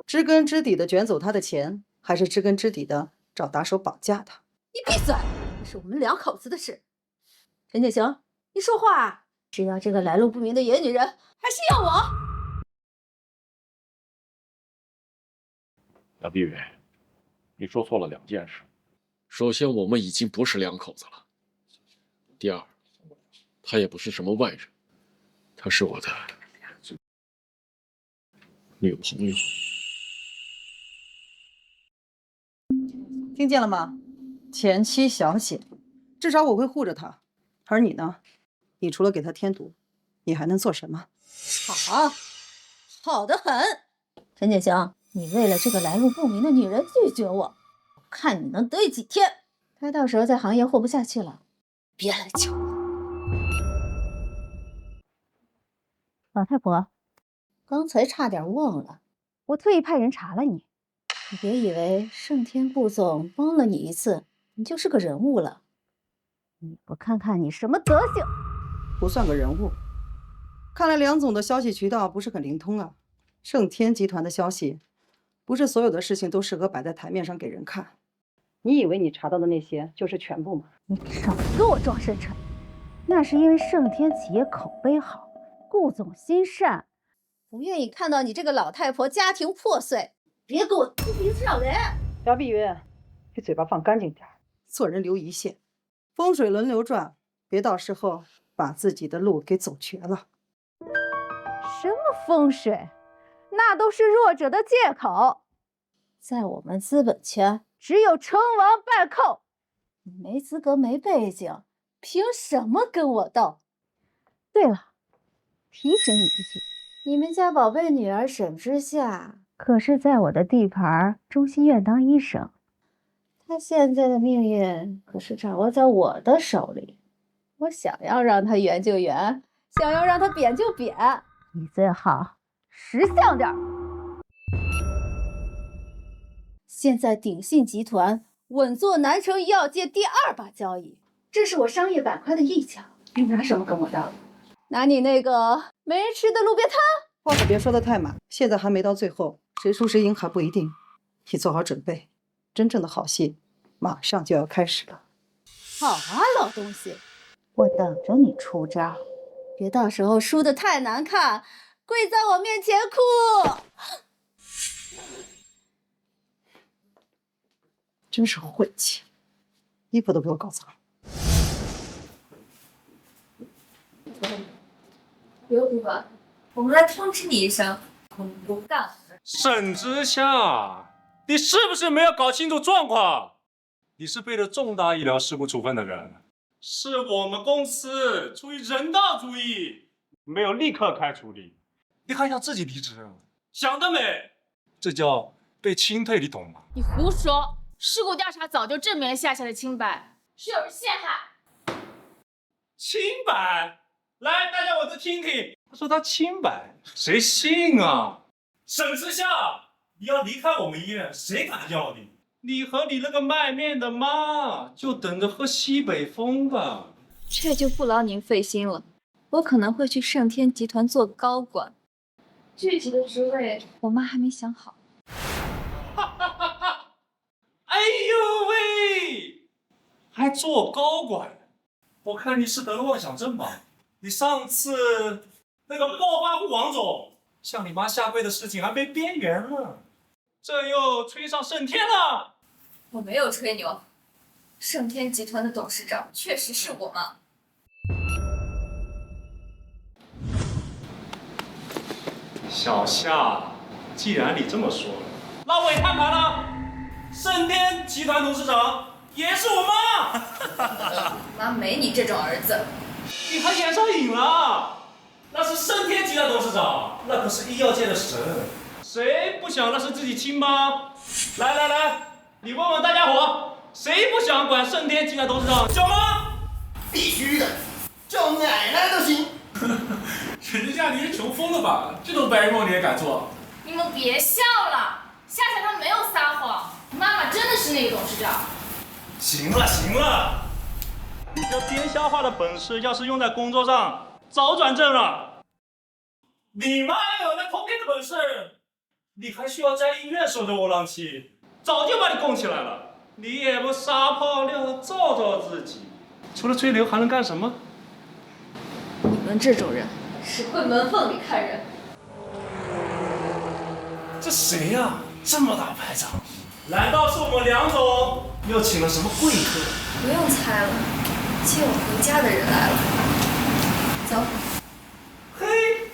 知根知底的卷走他的钱，还是知根知底的找打手绑架他？你闭嘴！这是我们两口子的事。陈景行，你说话啊！是要这个来路不明的野女人，还是要我？梁碧云，你说错了2件事。首先，我们已经不是两口子了；第二，她也不是什么外人，她是我的女朋友。听见了吗？前妻小姐，至少我会护着她。而你呢？你除了给她添堵，你还能做什么？好得很。陈景行，你为了这个来路不明的女人拒绝我，我看你能得意几天。她到时候在行业混不下去了，别来求我。老太婆，刚才差点忘了，我特意派人查了你。你别以为盛天顾总帮了你一次，你就是个人物了。你不看看你什么德行，不算个人物。看来梁总的消息渠道不是很灵通啊。盛天集团的消息，不是所有的事情都适合摆在台面上给人看。你以为你查到的那些就是全部吗？你少跟我装深沉。那是因为盛天企业口碑好，顾总心善，不愿意看到你这个老太婆家庭破碎。别给我吐鼻子上人！姚碧云，你嘴巴放干净点，做人留一线，风水轮流转，别到时候把自己的路给走绝了。什么风水？那都是弱者的借口。在我们资本圈，只有成王败寇。你没资格、没背景，凭什么跟我斗？对了，提醒你一句，你们家宝贝女儿沈之夏，可是在我的地盘中心院当医生，她现在的命运可是掌握在我的手里。我想要让她圆就圆，想要让她扁就扁，你最好识相点。现在鼎信集团稳坐南城医药界第2把交椅，这是我商业板块的一角。你拿什么跟我斗？拿你那个没人吃的路边摊？话可别说得太满，现在还没到最后，谁输谁赢还不一定。你做好准备，真正的好戏马上就要开始了。好啊，老东西，我等着你出招，别到时候输得太难看，跪在我面前哭。真是晦气，衣服都给我搞脏了。刘主管，我们来通知你一声，我们不干了。沈之夏，你是不是没有搞清楚状况？你是背着重大医疗事故处分的人，是我们公司出于人道主义，没有立刻开除你，你还想自己离职？想得美！这叫被清退，你懂吗？你胡说！事故调查早就证明了夏夏的清白，是有人陷害。清白？来，大家我这听听。他说他清白，谁信啊？沈之夏，你要离开我们医院，谁敢要你？你和你那个卖面的妈，就等着喝西北风吧。这就不劳您费心了，我可能会去盛天集团做高管，具体的职位我妈还没想好。哎呦喂，还做高管？我看你是得了妄想症吧？你上次那个暴发户王总向你妈下跪的事情还没边缘呢，这又吹上盛天了。我没有吹牛，盛天集团的董事长确实是我妈。小夏，既然你这么说，那委托盘呢？盛天集团董事长也是我妈。妈没你这种儿子。你还演上瘾了？那是盛天集团董事长，那可是医药界的神，谁不想那是自己亲妈？来，你问问大家伙，谁不想管盛天集团董事长叫妈？必须的，叫奶奶都行。人家你是穷疯了吧？这种白日梦你也敢做？你们别笑了，夏夏她没有撒谎，妈妈真的是那个董事长。行了，你这编瞎话的本事，要是用在工作上，早转正了。你妈有那通天的本事，你还需要在医院守着窝囊气，早就把你供起来了。你也不撒泡尿照照自己，除了吹牛还能干什么？你们这种人只会门缝里看人。这谁呀？这么大排场，难道是我们梁总又请了什么贵客？不用猜了，接我回家的人来了。走。嘿，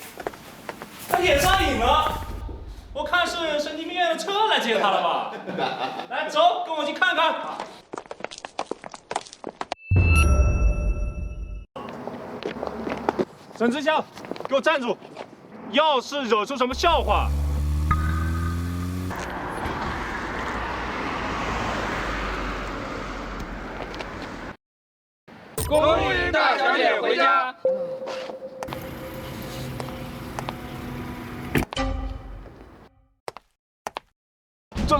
他也上瘾了，我看是神经病院的车来接他了吧？来，走，跟我去看看。沈志祥，给我站住！要是惹出什么笑话，恭迎大小姐回家。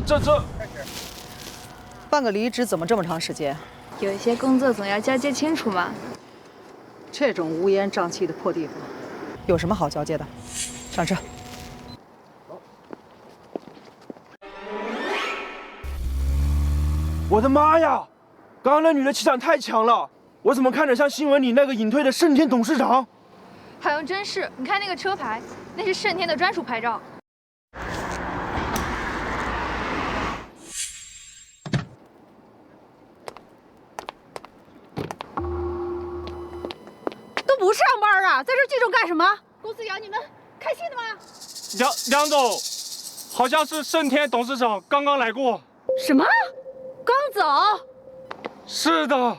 这，办个离职怎么这么长时间？有一些工作总要交接清楚嘛。这种乌烟瘴气的破地方，有什么好交接的？上车。我的妈呀！刚刚那女的气场太强了，我怎么看着像新闻里那个隐退的盛天董事长？好像真是，你看那个车牌，那是盛天的专属牌照。都不上班啊，在这聚众干什么？公司养你们开心的吗？梁总，好像是盛天董事长刚刚来过。什么？刚走？是的，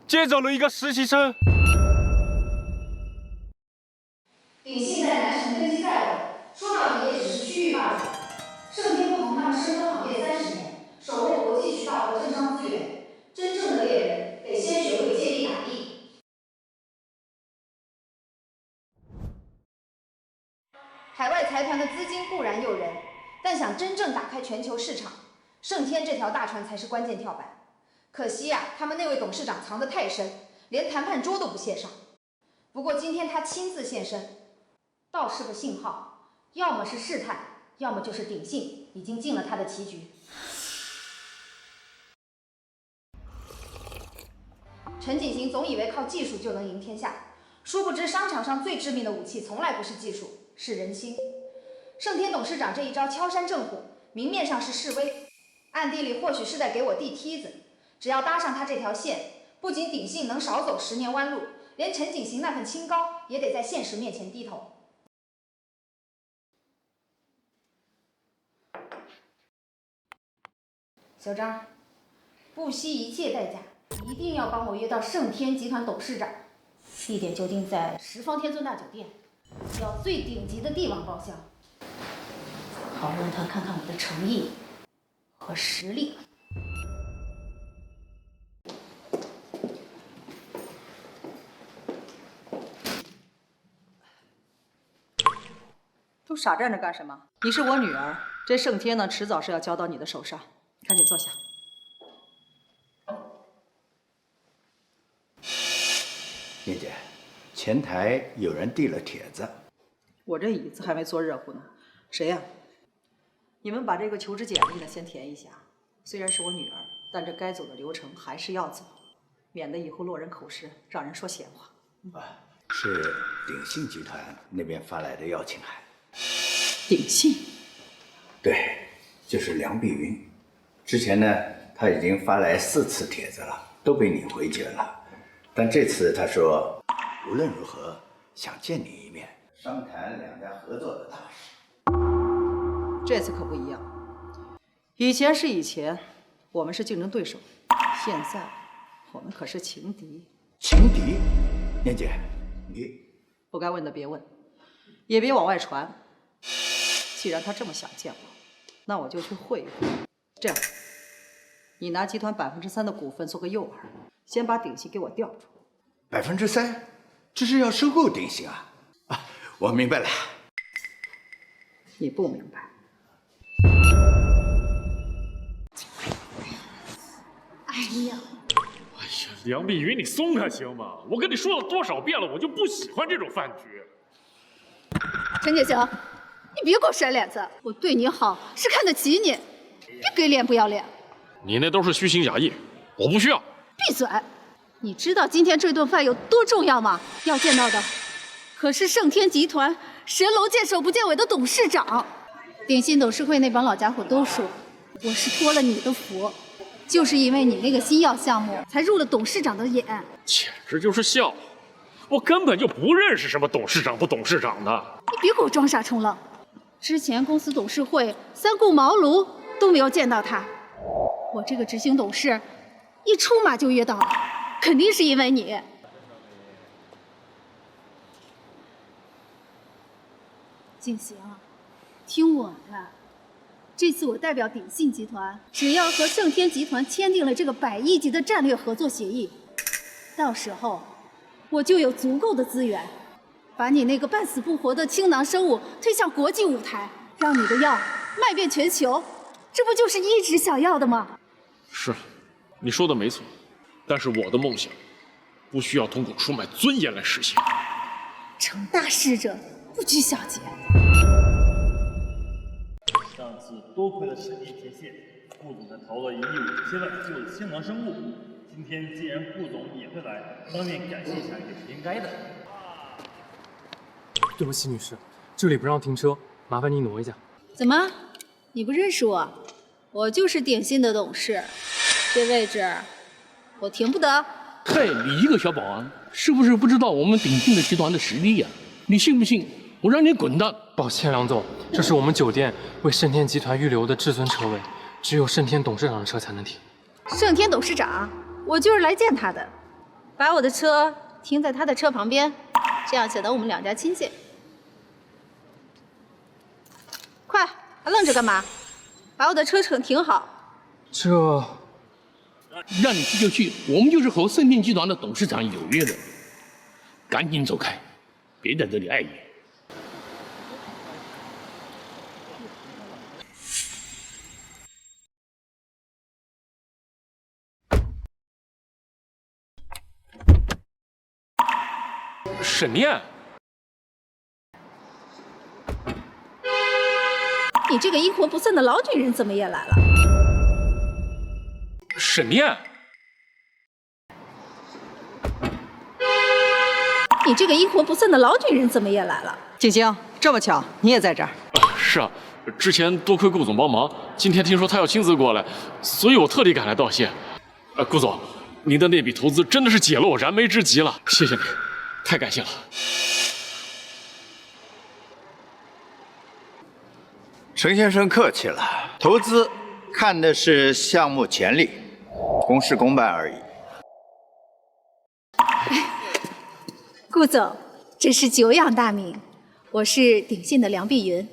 接走了一个实习生。鼎信在南城根基在稳，说到底也只是区域霸主。盛天不同他们深耕行业30年，守卫国际渠道和政商资源。真正的猎人得先学会借力打力。海外财团的资金固然诱人，但想真正打开全球市场，盛天这条大船才是关键跳板。可惜呀，他们那位董事长藏得太深，连谈判桌都不屑上。不过今天他亲自现身，倒是个信号，要么是试探，要么就是鼎信已经进了他的棋局。陈景行总以为靠技术就能赢天下，殊不知商场上最致命的武器从来不是技术，是人心。盛天董事长这一招敲山震虎，明面上是示威，暗地里或许是在给我递梯子。只要搭上他这条线，不仅鼎信能少走10年弯路，连陈景行那份清高也得在现实面前低头。小张，不惜一切代价，一定要帮我约到盛天集团董事长，地点就定在10方天尊大酒店，要最顶级的帝王包厢，好让他看看我的诚意和实力。都傻站着干什么？你是我女儿，这盛天呢，迟早是要交到你的手上。赶紧坐下。燕姐，前台有人递了帖子。我这椅子还没坐热乎呢。谁呀？你们把这个求职简历呢先填一下，虽然是我女儿，但这该走的流程还是要走，免得以后落人口实，让人说闲话。是鼎信集团那边发来的邀请函。鼎信？对，就是梁碧云。之前呢，他已经发来4次帖子了，都被你回绝了。但这次他说，无论如何想见你一面，商谈两家合作的大事。这次可不一样，以前是以前，我们是竞争对手，现在我们可是情敌。情敌？念姐，你不该问的别问，也别往外传。既然他这么想见我，那我就去会一会。这样，你拿集团3%的股份做个诱饵，先把鼎信给我调出。3%？这是要收购鼎信啊？啊，我明白了。你不明白。哎呀，梁碧云，你松开行吗？我跟你说了多少遍了，我就不喜欢这种饭局。陈姐行，你别给我甩脸子，我对你好是看得起你，别给脸不要脸。你那都是虚情假意，我不需要。闭嘴！你知道今天这顿饭有多重要吗？要见到的可是盛天集团神龙见首不见尾的董事长。鼎信董事会那帮老家伙都说，我是托了你的福，就是因为你那个新药项目才入了董事长的眼。简直就是笑话！我根本就不认识什么董事长不董事长的。你别给我装傻充愣。之前公司董事会3顾茅庐都没有见到他，我这个执行董事一出马就约到了，肯定是因为你。景行，听我的，这次我代表鼎信集团，只要和盛天集团签订了这个100亿级的战略合作协议，到时候我就有足够的资源，把你那个半死不活的倾囊生物推向国际舞台，让你的药卖遍全球，这不就是一直想要的吗？是，你说的没错，但是我的梦想不需要通过出卖尊严来实现。成大事者不拘小节。上次多亏了神秘天线，顾总才逃了1亿5千万救了倾囊生物。今天既然顾总也会来，当面感谢一下也是应该的。对不起，女士，这里不让停车，麻烦你挪一下。怎么，你不认识我？我就是鼎信的董事，这位置我停不得。嘿，你一个小保安，是不是不知道我们鼎信的集团的实力呀？你信不信我让你滚蛋？抱歉，梁总，这是我们酒店为盛天集团预留的至尊车位，只有盛天董事长的车才能停。盛天董事长，我就是来见他的，把我的车停在他的车旁边，这样显得我们2家亲切。快，还愣着干嘛？把我的车停好。这让你去就去，我们就是和盛天集团的董事长有约的，赶紧走开，别在这里碍眼。沈念，你这个阴魂不散的老女人怎么也来了？沈念，你这个阴魂不散的老女人怎么也来了？景星，这么巧，你也在这儿？是啊，之前多亏顾总帮忙，今天听说他要亲自过来，所以我特地赶来道谢。顾总，您的那笔投资真的是解了我燃眉之急了，谢谢你，太感谢了。陈先生客气了，投资看的是项目潜力，公事公办而已。顾总，真是久仰大名，我是鼎信的梁碧云，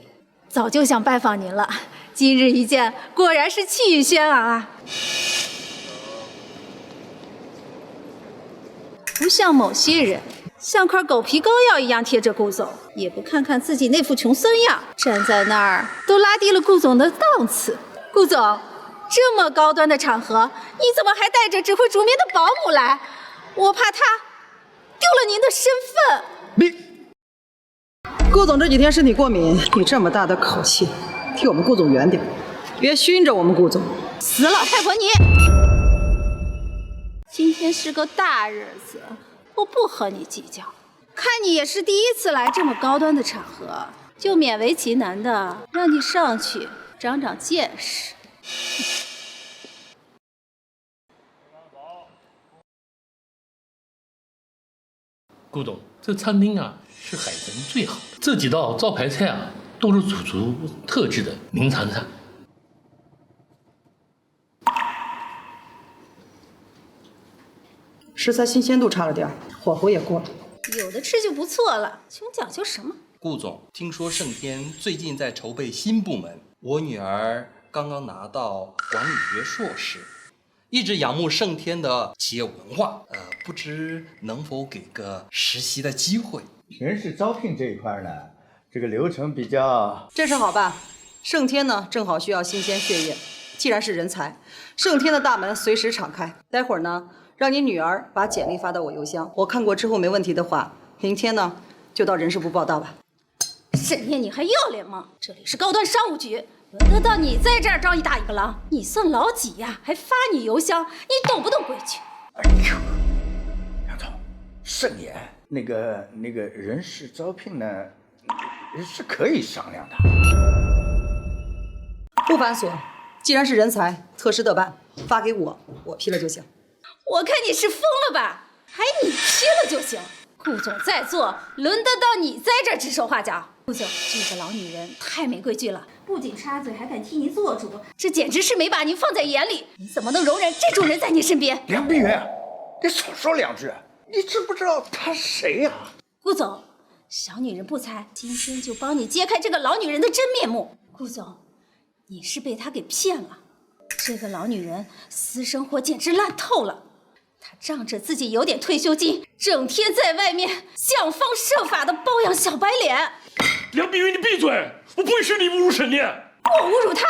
早就想拜访您了，今日一见，果然是气宇轩昂啊！不像某些人，像块狗皮膏药一样贴着顾总，也不看看自己那副穷酸样，站在那儿都拉低了顾总的档次。顾总，这么高端的场合，你怎么还带着只会煮面的保姆来？我怕他丢了您的身份。顾总这几天身体过敏，你这么大的口气，替我们顾总圆点，别熏着我们顾总。死老太婆你！今天是个大日子，我不和你计较。看你也是第一次来这么高端的场合，就勉为其难的让你上去长长见识。顾总，这餐厅啊是海城最好的，这几道招牌菜啊都是主厨特制的名餐菜。食材新鲜度差了点，火候也过了。有的吃就不错了，穷讲究什么？顾总，听说盛天最近在筹备新部门，我女儿刚刚拿到管理学硕士，一直仰慕盛天的企业文化，不知能否给个实习的机会？人事招聘这一块呢，这个流程比较……这事好办，盛天呢正好需要新鲜血液，既然是人才，盛天的大门随时敞开。待会儿呢，让你女儿把简历发到我邮箱，我看过之后没问题的话，明天呢就到人事部报道吧。沈念，你还要脸吗？这里是高端商务局，轮得到你在这儿招一大一个狼？你算老几呀？还发你邮箱？你懂不懂规矩？哎呦，杨总，盛年，那个人事招聘呢，是可以商量的。不繁琐，既然是人才，特事特办，发给我，我批了就行。我看你是疯了吧？还你批了就行？顾总在座，轮得到你在这儿指手画脚？顾总，这个老女人太没规矩了，不仅插嘴，还敢替你做主，这简直是没把您放在眼里。你怎么能容忍这种人在你身边？梁碧云，你少说两句，你知不知道她谁呀？顾总，小女人不才，今天就帮你揭开这个老女人的真面目。顾总，你是被她给骗了。这个老女人私生活简直烂透了。她仗着自己有点退休金，整天在外面想方设法的包养小白脸。梁碧云，你闭嘴！我不允许你侮辱沈念。我侮辱她？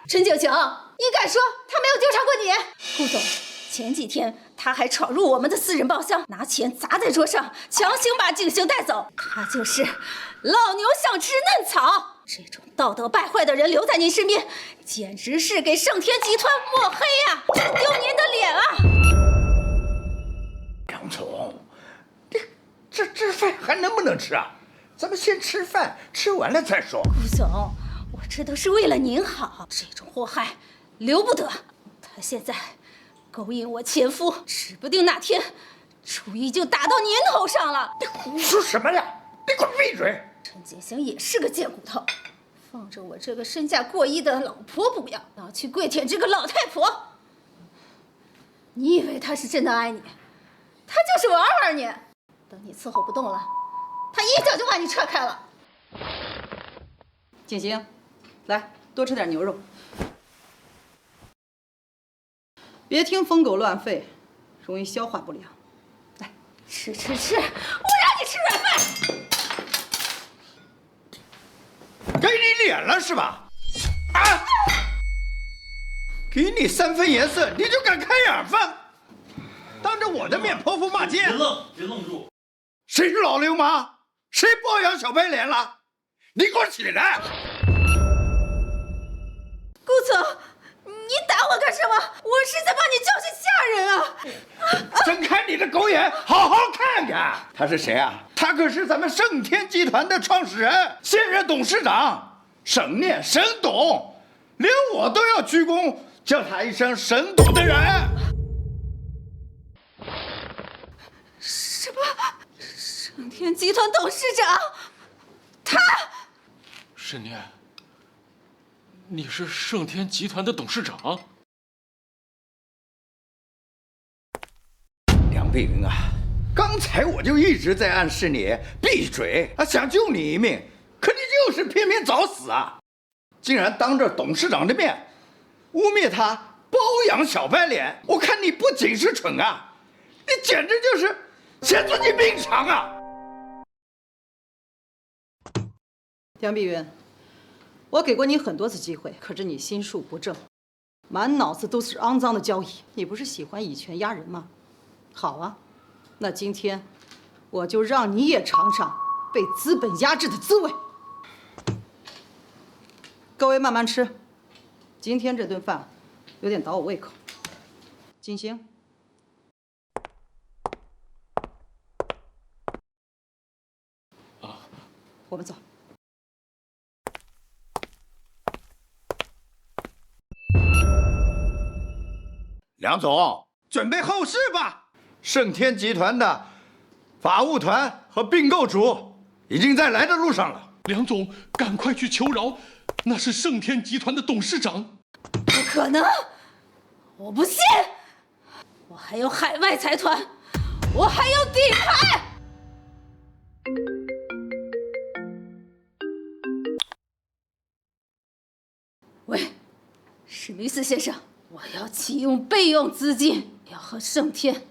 陈景晴，你敢说她没有纠缠过你？顾总，前几天她还闯入我们的私人包厢，拿钱砸在桌上，强行把景行带走。她就是老牛想吃嫩草。这种道德败坏的人留在您身边，简直是给盛天集团抹黑呀，丢您的脸啊！杨总，这饭还能不能吃啊？咱们先吃饭，吃完了再说。顾总，我这都是为了您好，这种祸害留不得。他现在勾引我前夫，指不定哪天主意就打到您头上了。你胡说什么呀？你给我闭嘴！陈景行也是个贱骨头，放着我这个身价过亿的老婆不要，要去跪舔这个老太婆。你以为他是真的爱你？他就是玩你。等你伺候不动了，他一脚就把你踹开了。景行，来多吃点牛肉，别听疯狗乱吠，容易消化不良。来，吃，我让你吃软饭。给你脸了是吧？啊！给你3分颜色，你就敢开软饭？当着我的面泼妇骂街！别愣住！谁是老流氓？谁包养小白脸了？你给我起来！顾总，你打我干什么？我是在帮你教训下人啊！睁开你的狗眼，好好看看，他是谁啊？他可是咱们盛天集团的创始人，现任董事长沈念，沈董，连我都要鞠躬叫他一声沈董的人。什么？盛天集团董事长？他？沈念，你是盛天集团的董事长？梁碧云啊，刚才我就一直在暗示你闭嘴啊，想救你一命，可你就是偏偏找死啊！竟然当着董事长的面污蔑他包养小白脸，我看你不仅是蠢啊，你简直就是嫌自己命长啊！梁碧云，我给过你很多次机会，可是你心术不正，满脑子都是肮脏的交易。你不是喜欢以权压人吗？好啊，那今天我就让你也尝尝被资本压制的滋味。各位慢慢吃，今天这顿饭有点倒我胃口。金星，我们走。梁总，准备后事吧。盛天集团的法务团和并购组已经在来的路上了。梁总，赶快去求饶，那是盛天集团的董事长。不可能，我不信，我还有海外财团，我还有底牌。喂，史密斯先生，我要启用备用资金，要和盛天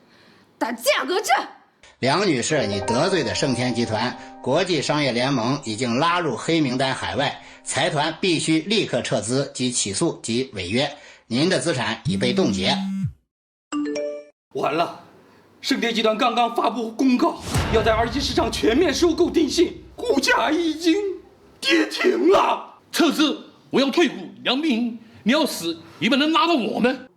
打价格战。梁女士，你得罪的盛天集团国际商业联盟已经拉入黑名单海外，财团必须立刻撤资及起诉及违约，您的资产已被冻结。完了，盛天集团刚刚发布公告，要在二级市场全面收购电信，股价已经跌停了。撤资，我要退股。梁斌，你要死也不能拉到我们。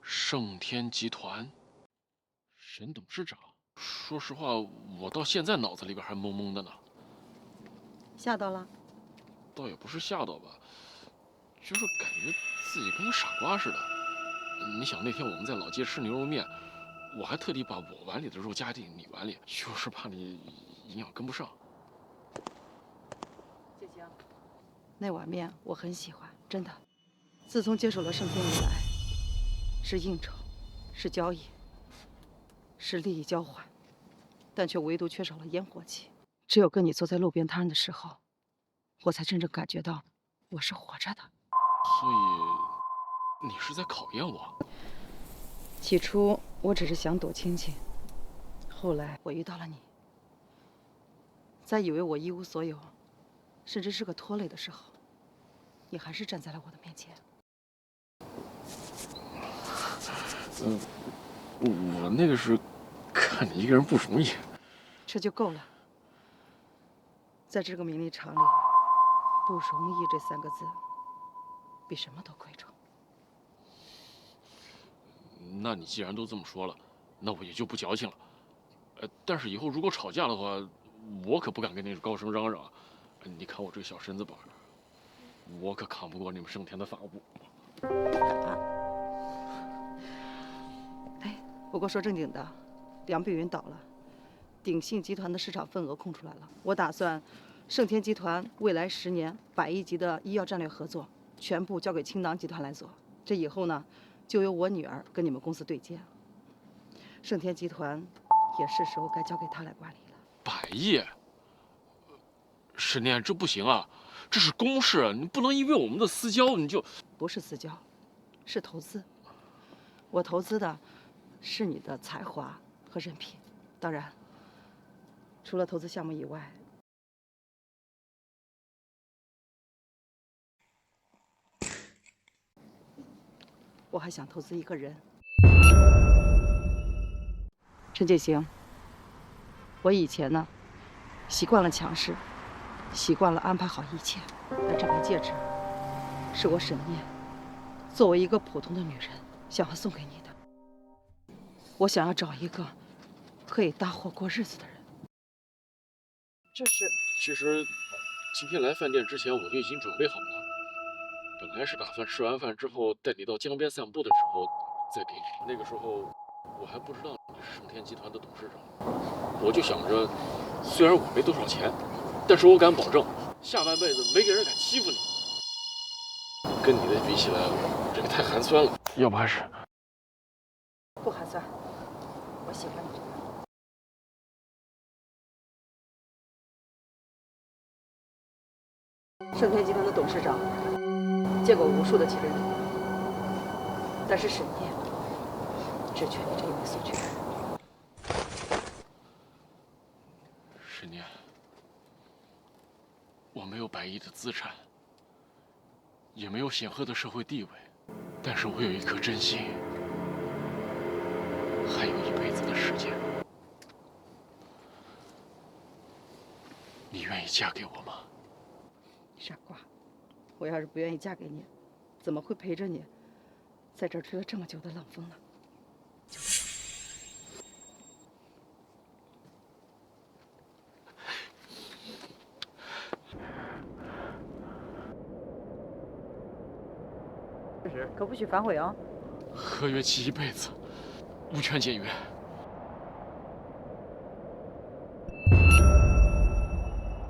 盛天集团，沈董事长。说实话，我到现在脑子里边还懵懵的呢。吓到了？倒也不是吓到吧，就是感觉自己跟个傻瓜似的。你想那天我们在老街吃牛肉面，我还特地把我碗里的肉加进你碗里，就是怕你营养跟不上。姐姐，那碗面我很喜欢，真的。自从接手了盛天以来，是应酬，是交易，是利益交换，但却唯独缺少了烟火气。只有跟你坐在路边摊的时候，我才真正感觉到我是活着的。所以，你是在考验我？起初我只是想躲亲戚，后来我遇到了你，在以为我一无所有，甚至是个拖累的时候，你还是站在了我的面前。我那个是看你一个人不容易，这就够了。在这个名利场里，不容易这3个字比什么都贵重。那你既然都这么说了，那我也就不矫情了。但是以后如果吵架的话，我可不敢跟你高声嚷嚷。你看我这个小身子板，我可扛不过你们盛天的法务。不过说正经的，梁碧云倒了，鼎信集团的市场份额空出来了。我打算，盛天集团未来10年100亿级的医药战略合作，全部交给青囊集团来做。这以后呢，就由我女儿跟你们公司对接。盛天集团也是时候该交给她来管理了。100亿，沈念，这不行啊，这是公事，你不能因为我们的私交你就……不是私交，是投资。我投资的是你的才华和人品，当然，除了投资项目以外，我还想投资一个人。陈建行，我以前呢，习惯了强势，习惯了安排好一切，但这枚戒指，是我沈念作为一个普通的女人想要送给你的。我想要找一个可以搭伙过日子的人。这是……其实，今天来饭店之前我就已经准备好了，本来是打算吃完饭之后带你到江边散步的时候再给你。那个时候我还不知道你是盛天集团的董事长，我就想着，虽然我没多少钱，但是我敢保证，下半辈子没个人敢欺负你。跟你的比起来，这个太寒酸了，要不还是……不寒酸，我喜欢你这个。盛天集团的董事长见过无数的奇人异事，但是沈念只缺你这一枚素权。沈念，我没有100亿的资产，也没有显赫的社会地位，但是我有一颗真心，还有一辈子的时间。嫁给我吗？傻瓜，我要是不愿意嫁给你，怎么会陪着你在这儿吹了这么久的冷风呢？可不许反悔哦。合约期一辈子，无权解约。